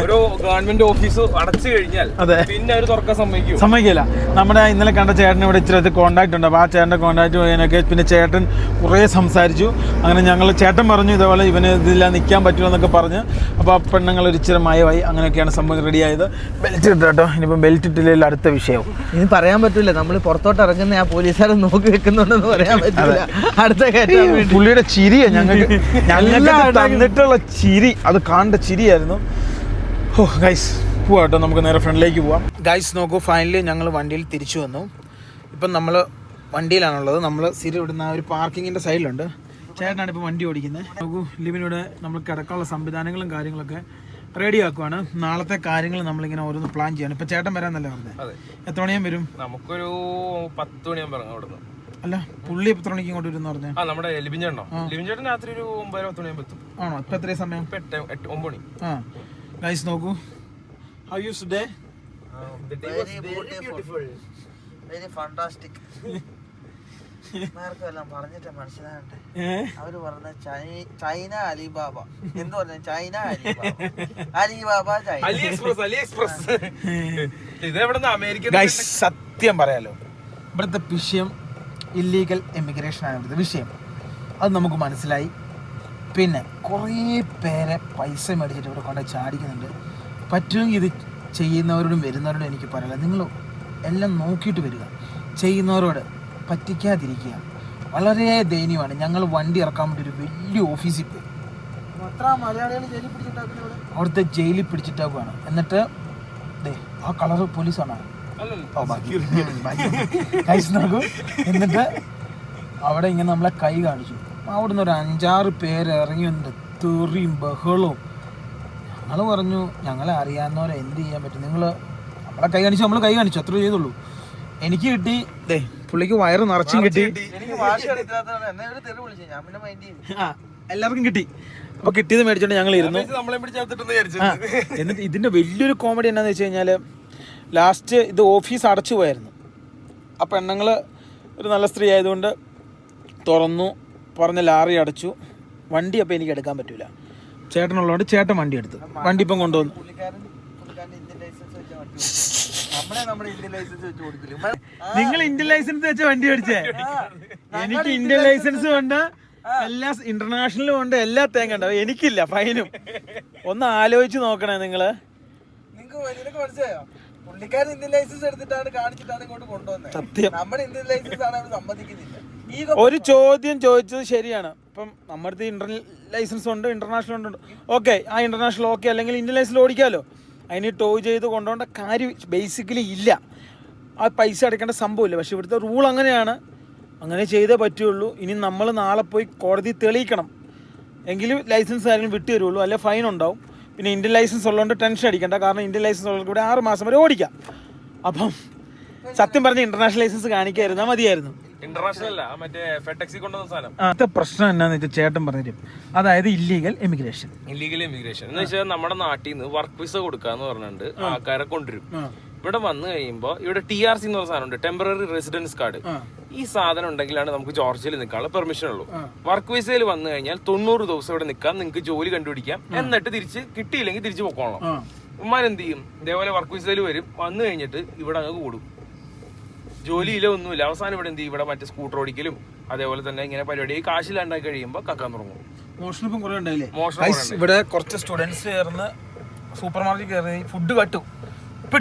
C: ഒരു ഗവൺമെന്റ് ഓഫീസ് അടച്ചു കഴിഞ്ഞാൽ പിന്നെ അവർ തുറക്കാൻ
A: സമ്മതിക്കില്ല. നമ്മുടെ ഇന്നലെ കണ്ട ചേട്ടൻ ഇവിടെ ഇച്ചിരി കോൺടാക്ട് ഉണ്ട്. അപ്പോൾ ആ ചേട്ടൻ്റെ കോൺടാക്ട് ചെയ്യാനൊക്കെ പിന്നെ ചേട്ടൻ കുറേ സംസാരിച്ചു. അങ്ങനെ ഞങ്ങൾ ചേട്ടൻ പറഞ്ഞു ഇതേപോലെ ഇവന് ഇതില്ല നിൽക്കാൻ പറ്റുമോ എന്നൊക്കെ പറഞ്ഞ്. അപ്പോൾ ആ പെണ്ണുങ്ങൾ ഒരു ഇച്ചിരി മയമായി. അങ്ങനെയൊക്കെയാണ് സംഭവം റെഡിയായത്. ബെൽറ്റ് ഇട്ടു കേട്ടോ. ഇനിയിപ്പം ബെൽറ്റ് ഇട്ടില്ലെങ്കിൽ അടുത്ത വിഷയവും
D: ഇനി പറയാൻ പറ്റില്ല. നമ്മൾ പുറത്തോട്ട് ഇറങ്ങുന്ന ആ പോലീസുകാരെ നോക്കി വെക്കുന്നുണ്ടെന്ന് പറയാൻ പറ്റില്ല. അടുത്ത കാര്യം
A: പുള്ളിയുടെ ചിരിയാ ഞങ്ങൾക്ക് തന്നിട്ടുള്ള ചിരി, അത് കാണേണ്ട ചിരിയായിരുന്നു. ഓ ഗൈസ് പോവാം കേട്ടോ, നമുക്ക് നേരെ ഫ്രണ്ടിലേക്ക് പോവാം. ഗൈസ് നോക്കൂ, ഫൈനലി ഞങ്ങൾ വണ്ടിയിൽ തിരിച്ചു വന്നു. ഇപ്പം നമ്മൾ വണ്ടിയിലാണുള്ളത്. നമ്മൾ സ്ഥിരം ഇവിടുന്ന് ഒരു പാർക്കിങ്ങിൻ്റെ സൈഡിലുണ്ട്. ചേട്ടനാണ് ഇപ്പോൾ വണ്ടി ഓടിക്കുന്നത്. നോക്കൂ, ലിവിനിവിടെ നമ്മൾ കിടക്കാനുള്ള സംവിധാനങ്ങളും കാര്യങ്ങളൊക്കെ റെഡി ആക്കുവാണ്. നാളത്തെ കാര്യങ്ങൾ നമ്മളിങ്ങനെ ഓരോന്ന് പ്ലാൻ ചെയ്യാണ്. ഇപ്പം ചേട്ടൻ വരാന്നല്ലേ പറഞ്ഞത്? എത്ര മണിയാകും വരും?
C: നമുക്കൊരു 10 മണിയാകുമ്പോൾ ഇറങ്ങാം അവിടുന്ന്.
A: അല്ല പുള്ളി എത്ര മണിക്ക് ഇങ്ങോട്ട് വരും പറഞ്ഞ?
C: ആ നമ്മുടെ ലിബിൻചേട്ടനോ? ലിബിൻചേട്ടൻ രാത്രി ഒരു 9:10 എത്തും.
A: ആണോ? ഇപ്പൊ എത്രയും സമയം?
C: 9 മണി.
A: ആ ഗൈസ് നോക്കൂ, how use day?
D: Very fantastic. എല്ലാം പറഞ്ഞിട്ട് മനസ്സിലാകട്ടെ. അവര് പറഞ്ഞ ചൈന അലിബാബ എന്ത് പറഞ്ഞ ചൈന അലിബാബ ചൈന
C: അലിഎക്സ്പ്രസ്.
A: ഗൈസ് സത്യം പറയാലോ, ഇവിടുത്തെ വിഷയം ഇല്ലീഗൽ എമിഗ്രേഷൻ ആണ് ഇവിടുത്തെ വിഷയം. അത് നമുക്ക് മനസ്സിലായി. പിന്നെ കുറേ പേരെ പൈസ മേടിച്ചിട്ട് ഇവിടെ കൊണ്ട് ചാടിക്കുന്നുണ്ട്. പറ്റുമെങ്കിൽ ഇത് ചെയ്യുന്നവരോടും വരുന്നവരോടും എനിക്ക് പറയാം, നിങ്ങൾ എല്ലാം നോക്കിയിട്ട് വരിക. ചെയ്യുന്നവരോട് പറ്റിക്കാതിരിക്കുക. വളരെ ദയനീയമാണ്. ഞങ്ങൾ വണ്ടി ഇറക്കാൻ വേണ്ടി ഒരു വലിയ ഓഫീസിൽ പോയി, അവിടുത്തെ ജയിലിൽ പിടിച്ചിട്ടാവുകയാണ്. എന്നിട്ട് ആ കളർ പോലീസാണ് നോക്കൂ. എന്നിട്ട് അവിടെ ഇങ്ങനെ നമ്മളെ കൈ കാണിച്ചു. അവിടുന്ന് ഒരു 5-6 പേര് ഇറങ്ങി വന്നിട്ട് തെറിയും ബഹളവും. ഞങ്ങൾ പറഞ്ഞു ഞങ്ങളെ അറിയാവുന്നവരെ എന്ത് ചെയ്യാൻ പറ്റും, നിങ്ങൾ നമ്മളെ കൈ കാണിച്ചു, നമ്മൾ കൈ കാണിച്ചു, അത്രേ ചെയ്തുള്ളൂ. എനിക്ക് കിട്ടി, പുള്ളിക്ക് വയറ് നിറച്ചും കിട്ടി, എല്ലാവർക്കും കിട്ടി. അപ്പൊ കിട്ടിയത് മേടിച്ചോണ്ട് ഞങ്ങൾ ഇരുന്നു. എന്നിട്ട് ഇതിന്റെ വലിയൊരു കോമഡി എന്നാന്ന് വെച്ച് കഴിഞ്ഞാല്, ലാസ്റ്റ് ഇത് ഓഫീസ് അടച്ചു പോയായിരുന്നു. ആ പെണ്ണുങ്ങൾ ഒരു നല്ല സ്ത്രീ ആയതുകൊണ്ട് തുറന്നു, പറഞ്ഞ ലാറി അടച്ചു. വണ്ടി അപ്പം എനിക്ക് എടുക്കാൻ പറ്റൂല, ചേട്ടനുള്ളതുകൊണ്ട് ചേട്ടൻ വണ്ടി എടുത്തു. വണ്ടി ഇപ്പം കൊണ്ടുവന്നു. നിങ്ങൾ ഇന്ത്യൻ ലൈസൻസ് വെച്ച വണ്ടി മേടിച്ചേ? എനിക്ക് ഇന്ത്യൻ ലൈസൻസ് ഉണ്ട്, എല്ലാ ഇന്റർനാഷണലും ഉണ്ട്, എല്ലാ തേങ്ങ ഉണ്ട്. എനിക്കില്ല, ഫൈനും. ഒന്ന് ആലോചിച്ച് നോക്കണേ നിങ്ങള്.
D: പുള്ളിക്കാരൻ ഇന്ത്യൻ ലൈസൻസ് എടുത്തിട്ടാണ് കാണിച്ചിട്ടാണ് ഇങ്ങോട്ട് കൊണ്ടുവന്നത്.
A: സത്യം,
D: നമ്മുടെ ഇന്ത്യൻ ലൈസൻസ് ആണ് അവർ സമ്മതിക്കുന്നില്ല.
A: ഒരു ചോദ്യം ചോദിച്ചത് ശരിയാണ്. ഇപ്പം നമ്മുടെ ഇന്റർ ലൈസൻസ് ഉണ്ട്, ഇന്റർനാഷണൽ ഉണ്ട്. ഓക്കെ, ആ ഇന്റർനാഷണൽ ഓക്കെ, അല്ലെങ്കിൽ ഇന്ത്യൻ ലൈസൻസ് ഓടിക്കാമല്ലോ. അതിന് ടോ ചെയ്ത് കൊണ്ടുപോകേണ്ട കാര്യം ബേസിക്കലി ഇല്ല. ആ പൈസ അടയ്ക്കേണ്ട സംഭവമില്ല. പക്ഷെ ഇവിടുത്തെ റൂൾ അങ്ങനെയാണ്, അങ്ങനെ ചെയ്തേ പറ്റുള്ളൂ. ഇനി നമ്മൾ നാളെ പോയി കോടതി തെളിയിക്കണം, എങ്കിലും ലൈസൻസ് ആരെങ്കിലും വിട്ടു തരുള്ളൂ, അല്ലെ ഫൈൻ ഉണ്ടാവും. പിന്നെ ഇന്ത്യൻ ലൈസൻസ് ഉള്ളതുകൊണ്ട് ടെൻഷൻ അടിക്കേണ്ട, കാരണം ഇന്ത്യൻ ലൈസൻസ് ഉള്ളവർക്ക് കൂടെ 6 മാസം വരെ ഓടിക്കാം. അപ്പം സത്യം പറഞ്ഞ ഇന്റർനാഷണൽ ലൈസൻസ് കാണിക്കായിരുന്നാ മതിയായിരുന്നു. അടുത്ത പ്രശ്നം എന്നാന്ന് വെച്ചാൽ ചേട്ടൻ പറഞ്ഞിട്ട്, അതായത് ഇല്ലീഗൽ എമിഗ്രേഷൻ.
C: ഇല്ലീഗൽ എമിഗ്രേഷൻ എന്ന് വെച്ചാൽ നമ്മുടെ നാട്ടിൽ നിന്ന് വർക്ക് വിസ കൊടുക്കാന്ന് പറഞ്ഞിട്ട് ആൾക്കാരെ കൊണ്ടുവരും. ഇവിടെ വന്നു കഴിയുമ്പോൾ ഇവിടെ TRC എന്ന് പറഞ്ഞ സാധനമുണ്ട്, ടെമ്പററി റെസിഡൻസ് കാർഡ്. ഈ സാധനം ഉണ്ടെങ്കിലാണ് നമുക്ക് ജോർജിയയിൽ നിൽക്കാനുള്ള പെർമിഷൻ ഉള്ളൂ. വർക്ക് വിസയിൽ വന്നു കഴിഞ്ഞാൽ 90 ദിവസം ഇവിടെ നിൽക്കാം, നിങ്ങൾക്ക് ജോലി കണ്ടുപിടിക്കാം, എന്നിട്ട് തിരിച്ച് കിട്ടിയില്ലെങ്കിൽ തിരിച്ചു പോക്കോളാം. ഉമ്മാരെന്ത് ചെയ്യും? ഇതേപോലെ വർക്ക് വിസയിൽ വരും, വന്നു കഴിഞ്ഞിട്ട് ഇവിടെ അങ്ങ് കൂടും, ജോലിയില്ല ഒന്നുമില്ല. അവസാനം ഇവിടെ എന്ത് ചെയ്യും? ഇവിടെ മറ്റേ സ്കൂട്ടർ ഓടിക്കലും അതേപോലെ തന്നെ ഇങ്ങനെ പരിപാടി കാശില്ലാണ്ടായി കഴിയുമ്പോൾ കക്കാൻ തുടങ്ങും.
A: മോഷണം ഇപ്പം കുറേ ഉണ്ടായില്ലേ? ഇവിടെ കുറച്ച് സ്റ്റുഡൻസ് ചേർന്ന് സൂപ്പർ മാർക്കറ്റ് കയറി ഫുഡ് കട്ടു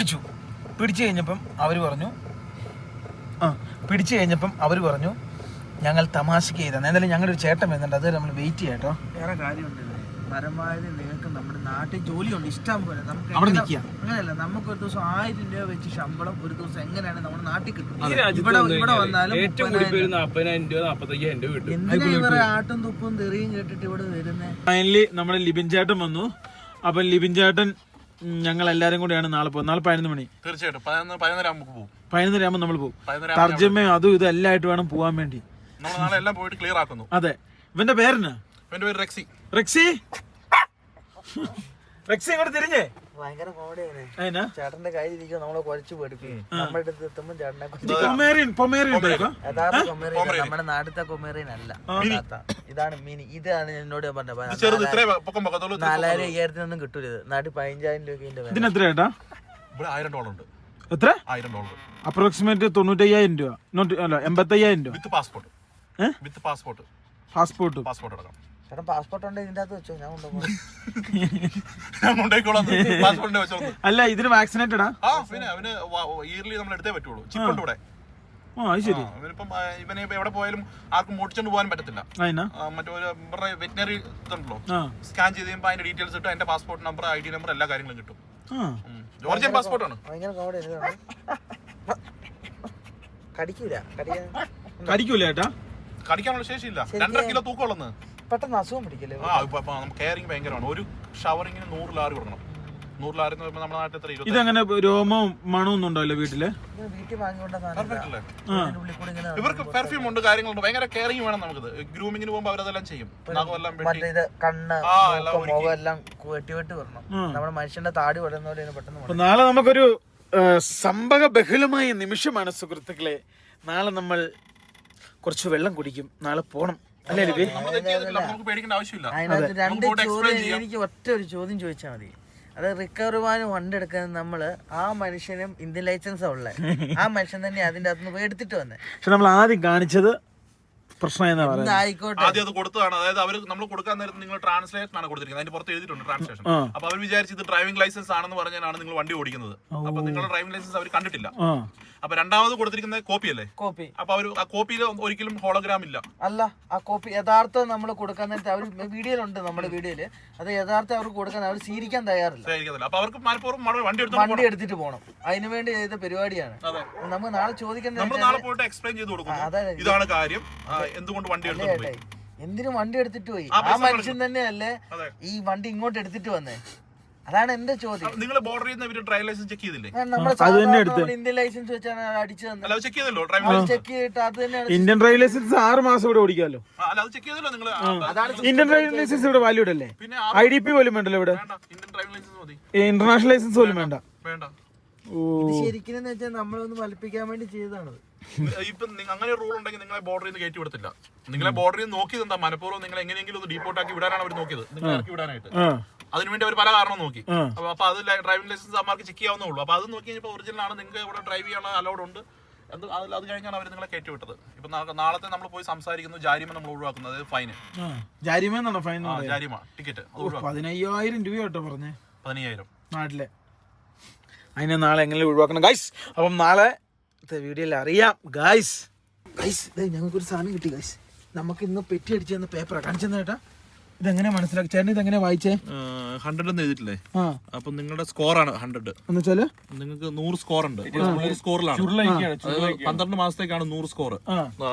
A: പിടിച്ചു കഴിഞ്ഞപ്പം അവർ പറഞ്ഞു ഞങ്ങൾ തമാശക്ക് ചെയ്താണ്. എന്തായാലും ഞങ്ങളുടെ ഒരു ചേട്ടൻ വരുന്നുണ്ട്, അത് നമ്മൾ വെയിറ്റ് ചെയ്യാം കേട്ടോ.
D: വേറെ കാര്യമുണ്ട്, പരമാവധി നിങ്ങൾക്ക് നമ്മുടെ നാട്ടിൽ ജോലിയുണ്ട് ഇഷ്ടം പോലെ. നമുക്ക്
A: അവിടെ നിൽക്കുക
D: അങ്ങനെയല്ല, നമുക്ക് ഒരു ദിവസം 1000 രൂപ വെച്ച് ശമ്പളം ഒരു ദിവസം എങ്ങനെയാണ് നമ്മുടെ നാട്ടിൽ കിട്ടും.
C: ഇവിടെ വന്നാലും ഏറ്റവും കൂടി 40,000 രൂപ 45,000 രൂപ കിട്ടും.
D: എന്തിനാ ഇവരെ ആട്ടും തുപ്പും തെറിയും കേട്ടിട്ട് ഇവിടെ വരുന്നത്?
A: ഫൈനലി നമ്മുടെ ലിബിൻ ചേട്ടൻ വന്നു. അപ്പം ലിബിൻ ചേട്ടൻ ഞങ്ങൾ എല്ലാരും കൂടെയാണ് നാളെ പോകുന്നത്. നാളെ 11 മണി
B: തീർച്ചയായിട്ടും 11:30 ആകുമ്പോൾ
A: 11:30 ആകുമ്പോൾ നമ്മൾ പോകും. തർജ്ജമയും അതും ഇതും എല്ലാം ആയിട്ട് വേണം പോകാൻ വേണ്ടി.
B: നമ്മൾ നാളെ എല്ലാം പോയിട്ട് ക്ലിയർ ആക്കുന്നു.
A: അതെ, ഇവന്റെ പേരെന്നാ?
B: എന്റെ പേര് റെക്സി.
A: റെക്സി ഇങ്ങോട്ട് തിരിഞ്ഞേ.
D: ഭയങ്കര കോമഡിയാണ്.
A: അതിനാ
D: ചേട്ടന്റെ കയ്യിലിരിക്കും, നമ്മളെ കുഴച്ച് പേടിപ്പിക്കും. നമ്മുടെ അടുത്ത് എത്തുമ്പോൾ ചേട്ടനെ നമ്മുടെ നാട്ടിലത്തെ കൊമേറിയൻ അല്ല, ഇതാണ് മിനി. ഇതാണ് എന്നോട് പറഞ്ഞത് 4,000-5,000 കിട്ടൂല. ഇത് നാട്ടിൽ 15,000 രൂപ.
A: ഇതിനെത്ര ചേട്ടാ?
B: $1,000 ഉണ്ട്.
A: എത്ര?
B: $1,000
A: അപ്രോക്സിമേറ്റ് 95,000 രൂപ. 85,000 രൂപ
B: വിത്ത് പാസ്പോർട്ട്. വിത്ത് പാസ്പോർട്ട് അടക്കം.
D: ചേട്ടൻ പാസ്പോർട്ട് ഉണ്ട് ഇതിന്റെ അകത്ത് വെച്ചോ, ഞാൻ
A: അല്ല ഇതിന് വാക്സിനേറ്റഡാ?
B: പിന്നെ അവന് ഇയർലി നമ്മൾ എടുത്തേ പറ്റുള്ളൂ. ചിപ്പുണ്ട് ഇവിടെ. ഇവനെ എവിടെ പോയാലും ആർക്കും ഓടിച്ചോണ്ട് പോകാൻ പറ്റത്തില്ല. മറ്റേ വെറ്റിനറി ഇതുണ്ടല്ലോ, സ്കാൻ ചെയ്ത് കഴിയുമ്പോൾ അതിന്റെ ഡീറ്റെയിൽസ് കിട്ടും. എന്റെ പാസ്പോർട്ട് നമ്പർ, ID നമ്പർ, എല്ലാ കാര്യങ്ങളും കിട്ടും. ജോർജിയൻ പാസ്പോർട്ടാണ്.
A: കടിക്കൂല ചേട്ടാ?
B: കടിക്കാനുള്ള ശേഷിയില്ല. 2.5 കിലോ തൂക്കമുള്ളന്ന്.
D: പെട്ടെന്ന് അസുഖം പിടിക്കല്ലേ?
B: കെയറിങ് ഭയങ്കരമാണ്. ഒരു ഷവറിങ്ങിന് 100 ലാറി കൊടുക്കണം. 100 നമ്മുടെ നാട്ടിൽ എത്ര 20
A: ഇതങ്ങനെ രോമവും മണവും ഒന്നും ഉണ്ടാവില്ല വീട്ടില്?
D: വീട്ടിൽ വാങ്ങിക്കൊണ്ട
B: അല്ലേ? ഇവർക്ക് പെർഫ്യൂം ഉണ്ട്, കാര്യങ്ങളുണ്ട്, ഭയങ്കര കെയറിങ് വേണം നമുക്കിത്. ഗ്രൂമിങ്ങിന് പോകുമ്പോൾ അവരതെല്ലാം ചെയ്യും. നഖമെല്ലാം വെട്ടി
D: മറ്റേ കണ്ണ് മുഖം എല്ലാം വെട്ടി വരണം. നമ്മുടെ മനുഷ്യന്റെ താടി വളരുന്ന പോലെ പെട്ടെന്ന്
A: അപ്പൊ നാളെ നമുക്കൊരു സംഭവ ബഹുലമായ നിമിഷമാണ് സുഹൃത്തുക്കളെ. നാളെ നമ്മൾ കുറച്ച് വെള്ളം കുടിക്കും, നാളെ പോണം അല്ലേ ലിപി?
B: നമുക്ക് പേടിക്കേണ്ട ആവശ്യമില്ല.
D: അതിനകത്ത് രണ്ട് ചോദ്യം, എനിക്ക് ഒറ്റ ഒരു ചോദ്യം ചോദിച്ചാൽ മതി. അത് റിക്കവറി വാൻ വണ്ടി എടുക്കാൻ നമ്മള് ആ മനുഷ്യനും ഇന്ത്യൻ ലൈസൻസാ ഉള്ളത്, ആ മനുഷ്യൻ തന്നെ അതിന്റെ അകത്തുനിന്ന് എടുത്തിട്ട് വന്നേ.
A: പക്ഷെ നമ്മൾ ആദ്യം കാണിച്ചത് പ്രശ്നം
D: ആയിക്കോട്ടെ,
B: ആദ്യം അത് കൊടുത്തതാണ്. അതായത് അവർ നമ്മൾ കൊടുക്കാൻ നേരത്ത് നിങ്ങൾ ട്രാൻസ്ലേഷൻ ആണ് കൊടുത്തിരിക്കുന്നത്, അതിന്റെ പുറത്ത് എഴുതിയിട്ടുണ്ട് ട്രാൻസ്ലേഷൻ. അപ്പൊ അവർ വിചാരിച്ച് ഇത് ഡ്രൈവിംഗ് ലൈസൻസ് ആണെന്ന് പറഞ്ഞാണ് നിങ്ങൾ വണ്ടി ഓടിക്കുന്നത്. അപ്പൊ നിങ്ങളുടെ ഡ്രൈവിംഗ് ലൈസൻസ് അവർ കണ്ടിട്ടില്ല. അപ്പൊ രണ്ടാമത് കൊടുത്തിരിക്കുന്നത് കോപ്പി അല്ലേ?
D: കോപ്പി.
B: അപ്പൊ അവർ ആ കോപ്പിയിൽ ഒരിക്കലും ഹോളോഗ്രാം ഇല്ല.
D: അല്ല, ആ കോപ്പി യഥാർത്ഥം നമ്മൾ കൊടുക്കാൻ നേരത്തെ അവർ വീഡിയോയിലുണ്ട്, നമ്മുടെ വീഡിയോയില് അത് യഥാർത്ഥം അവർക്ക് കൊടുക്കാൻ അവർ സ്വീകരിക്കാൻ തയ്യാറില്ല.
B: അപ്പൊ അവർക്ക് മനഃപൂർവ്വം
D: വണ്ടി എടുത്തിട്ട് പോകണം. അതിനുവേണ്ടി ചെയ്ത പരിപാടിയാണ്. നമുക്ക് നാളെ ചോദിക്കേണ്ടത്,
B: നമ്മൾ നാളെ പോയിട്ട് എക്സ്പ്ലെയിൻ ചെയ്ത് കൊടുക്കും, ഇതാണ് കാര്യം, എന്തുകൊണ്ട് വണ്ടി എടുത്തു,
D: എന്തിനു വണ്ടി എടുത്തിട്ട് പോയി. ആ മനുഷ്യൻ തന്നെയല്ലേ ഈ വണ്ടി ഇങ്ങോട്ട് എടുത്തിട്ട് വന്നേ. അതാണ് എന്റെ ചോദ്യം.
B: നിങ്ങൾ ബോർഡർ ചെയ്യുന്ന ഡ്രൈവിംഗ് ലൈസൻസ് ചെക്ക് ചെയ്തില്ലേ?
D: ഇന്ത്യൻ ലൈസൻസ് വെച്ചാണ് അടിച്ചു തന്നെ.
B: ചെക്ക് ചെയ്തല്ലോ, ഡ്രൈവിംഗ്
D: ചെക്ക് ചെയ്തിട്ട് അത് തന്നെയാണ്.
A: ഇന്ത്യൻ ഡ്രൈവിംഗ് ലൈസൻസ് 6 മാസം ഇവിടെ ഓടിക്കാമല്ലോ.
B: അത് ചെക്ക് ചെയ്തല്ലോ നിങ്ങൾ.
A: ഇന്ത്യൻ ഡ്രൈവിംഗ് ലൈസൻസ് ഇവിടെ വാല്യൂഡ് അല്ലേ?
B: പിന്നെ
A: IDP പോലും വേണ്ടല്ലോ ഇവിടെ.
B: ഇന്ത്യൻ ഡ്രൈവിംഗ് ലൈസൻസ് മതി,
A: ഇന്റർനാഷണൽ ലൈസൻസ് പോലും വേണ്ട.
B: വേണ്ട.
D: ശരിക്കും വെച്ചാൽ നമ്മളൊന്ന് വലിപ്പിക്കാൻ വേണ്ടി ചെയ്തതാണ്.
B: ഇപ്പൊ അങ്ങനെ റൂൾ ഉണ്ടെങ്കിൽ നിങ്ങളെ ബോർഡറിൽ നിന്ന് കയറ്റി വിടത്തില്ല. നിങ്ങളെ ബോർഡറിൽ നിന്ന് നോക്കിയത് എന്താ? മനഃപൂർവ്വം നിങ്ങൾ എങ്ങനെയെങ്കിലും ഒന്ന് ഡീപ്പോർട്ട് ആക്കി വിടാനാണ് അവർ നോക്കിയത്, നിങ്ങൾ ഇറക്കി വിടാനായിട്ട്. അതിനുവേണ്ടി അവർ പല കാരണം നോക്കി. അപ്പൊ അത് ഡ്രൈവിംഗ് ലൈസൻസ് അമ്മമാർക്ക് ചെക്ക് ചെയ്യാവുന്നേ ഉള്ളൂ. അപ്പൊ അത് നോക്കി കഴിഞ്ഞപ്പോൾ ഒറിജിനൽ ആണ്, നിങ്ങൾക്ക് ഇവിടെ ഡ്രൈവ് ചെയ്യാനുള്ള അലൗഡ് ഉണ്ട്, അത് കഴിഞ്ഞാണ് അവർ നിങ്ങളെ കയറ്റി വിട്ടത്. ഇപ്പൊ നാളത്തെ നമ്മൾ പോയി സംസാരിക്കുന്നു, ജാരിമ നമ്മൾ ഒഴിവാക്കുന്നത്, അതായത് ഫൈന്.
A: ജാരിമ ഫൈൻ,
B: ജാരിമ ടിക്കറ്റ്
A: 15,000 രൂപ കേട്ടോ പറഞ്ഞേ
B: 15,000
A: നാട്ടിലെ. അതിനെ നാളെ എങ്ങനെ ഒഴിവാക്കണം ഗൈസ്? അപ്പം നാളെ വീഡിയോയിൽ അറിയാം ഗൈസ്. ഞങ്ങൾക്കൊരു സാധനം കിട്ടി ഗൈസ്. നമുക്ക് ഇന്ന് പെറ്റി അടിച്ചു തന്ന പേപ്പറാ കാണിച്ചെന്ന് കേട്ടാ. ഇതെങ്ങനെ മനസ്സിലാക്കി ചേട്ടൻ? ഇതെങ്ങനെ വായിച്ചേ?
B: 100 എന്ന് എഴുതിയിട്ടില്ലേ? അപ്പൊ നിങ്ങളുടെ സ്കോറാണ് 100 എന്ന് വെച്ചാല് നിങ്ങൾക്ക് 100 സ്കോർ ഉണ്ട്. 100 സ്കോറിലാണ് 12 മാസത്തേക്കാണ് 100 സ്കോർ.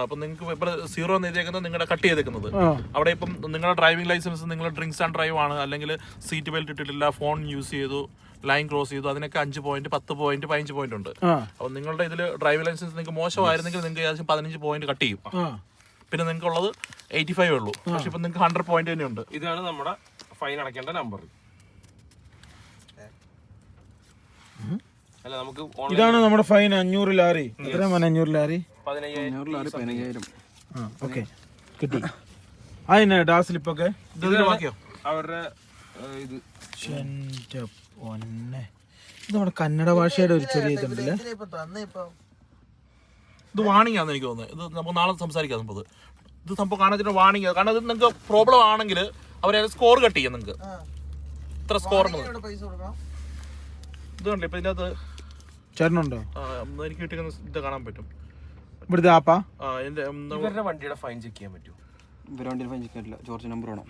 B: അപ്പൊ നിങ്ങൾക്ക് ഇപ്പൊ 0 എന്ന് എഴുതിയേക്കുന്നത് നിങ്ങളുടെ കട്ട് ചെയ്തേക്കുന്നത്. അവിടെ ഇപ്പം നിങ്ങളുടെ ഡ്രൈവിംഗ് ലൈസൻസ് നിങ്ങൾ ഡ്രിങ്ക്സ് ആൻഡ് ഡ്രൈവ് ആണ്, അല്ലെങ്കിൽ സീറ്റ് ബെൽറ്റ് ഇട്ടിട്ടില്ല, ഫോൺ യൂസ് ചെയ്തു, ലൈൻ ക്രോസ് ചെയ്തു, അതിനൊക്കെ 5 പോയിന്റ്, 10 പോയിന്റ്, 15 പോയിന്റ് ഉണ്ട്. അപ്പൊ നിങ്ങളുടെ ഇതിൽ ഡ്രൈവിംഗ് ലൈസൻസ് നിങ്ങൾക്ക് മോശമായിരുന്നെങ്കിൽ നിങ്ങൾക്ക് ഏകദേശം 15 പോയിന്റ് കട്ട് ചെയ്യും. പിന്നെ നിങ്ങൾക്ക് ഉള്ളത് 85 ഉള്ളൂ. പക്ഷെ ഇപ്പൊ നിങ്ങൾക്ക് 100 പോയിന്റ് തന്നെ ഉണ്ട്.
C: ഇതാണ് നമ്മുടെ ഫൈൻ അടയ്ക്കേണ്ട നമ്പർ. അല്ല, നമുക്ക്
A: ഇതാണ് നമ്മുടെ ഫൈൻ. 500 ലാറി. എത്രയാണ് 500 ലാറി?
C: 15,000.
A: ഓക്കെ, കിട്ടി. അതിന് ഡാ സ്ലിപ്പൊക്കെ
B: ബാക്കിയോ
C: അവരുടെ ഇത്
A: ഇത് നമ്മുടെ കന്നഡ ഭാഷയുടെ ഒരു ചെറിയ ഇതുണ്ടല്ലേ.
B: ഇത് വാണിംഗ് ആണെന്ന് എനിക്ക് തോന്നുന്നത്. ഇത് നമുക്ക് നാളെ സംസാരിക്കാം. നമുക്ക് ഇത് സംഭവം കാണാൻ വാണിംഗ്, കാരണം ഇത് നിങ്ങൾക്ക് പ്രോബ്ലം ആണെങ്കിൽ അവരെ സ്കോർ കട്ട് ചെയ്യും. നിങ്ങൾക്ക് ഇത്ര സ്കോർ ഇത് കണ്ടില്ല ഇപ്പൊ ഇതിനകത്ത്
A: ചേട്ടനുണ്ടോ?
B: എനിക്ക് കിട്ടിയ ഇത് കാണാൻ പറ്റും.
A: ഇവിടുത്തെ ആപ്പാ
C: ഇവരുടെ വണ്ടിയുടെ ഫൈൻ ചെക്ക് ചെയ്യാൻ പറ്റും.
F: ഇവരുടെ വണ്ടിയുടെ ഫൈൻ ചെക്ക് ചെയ്യാൻ പറ്റില്ല. ജോർജ് നമ്പർ വേണം.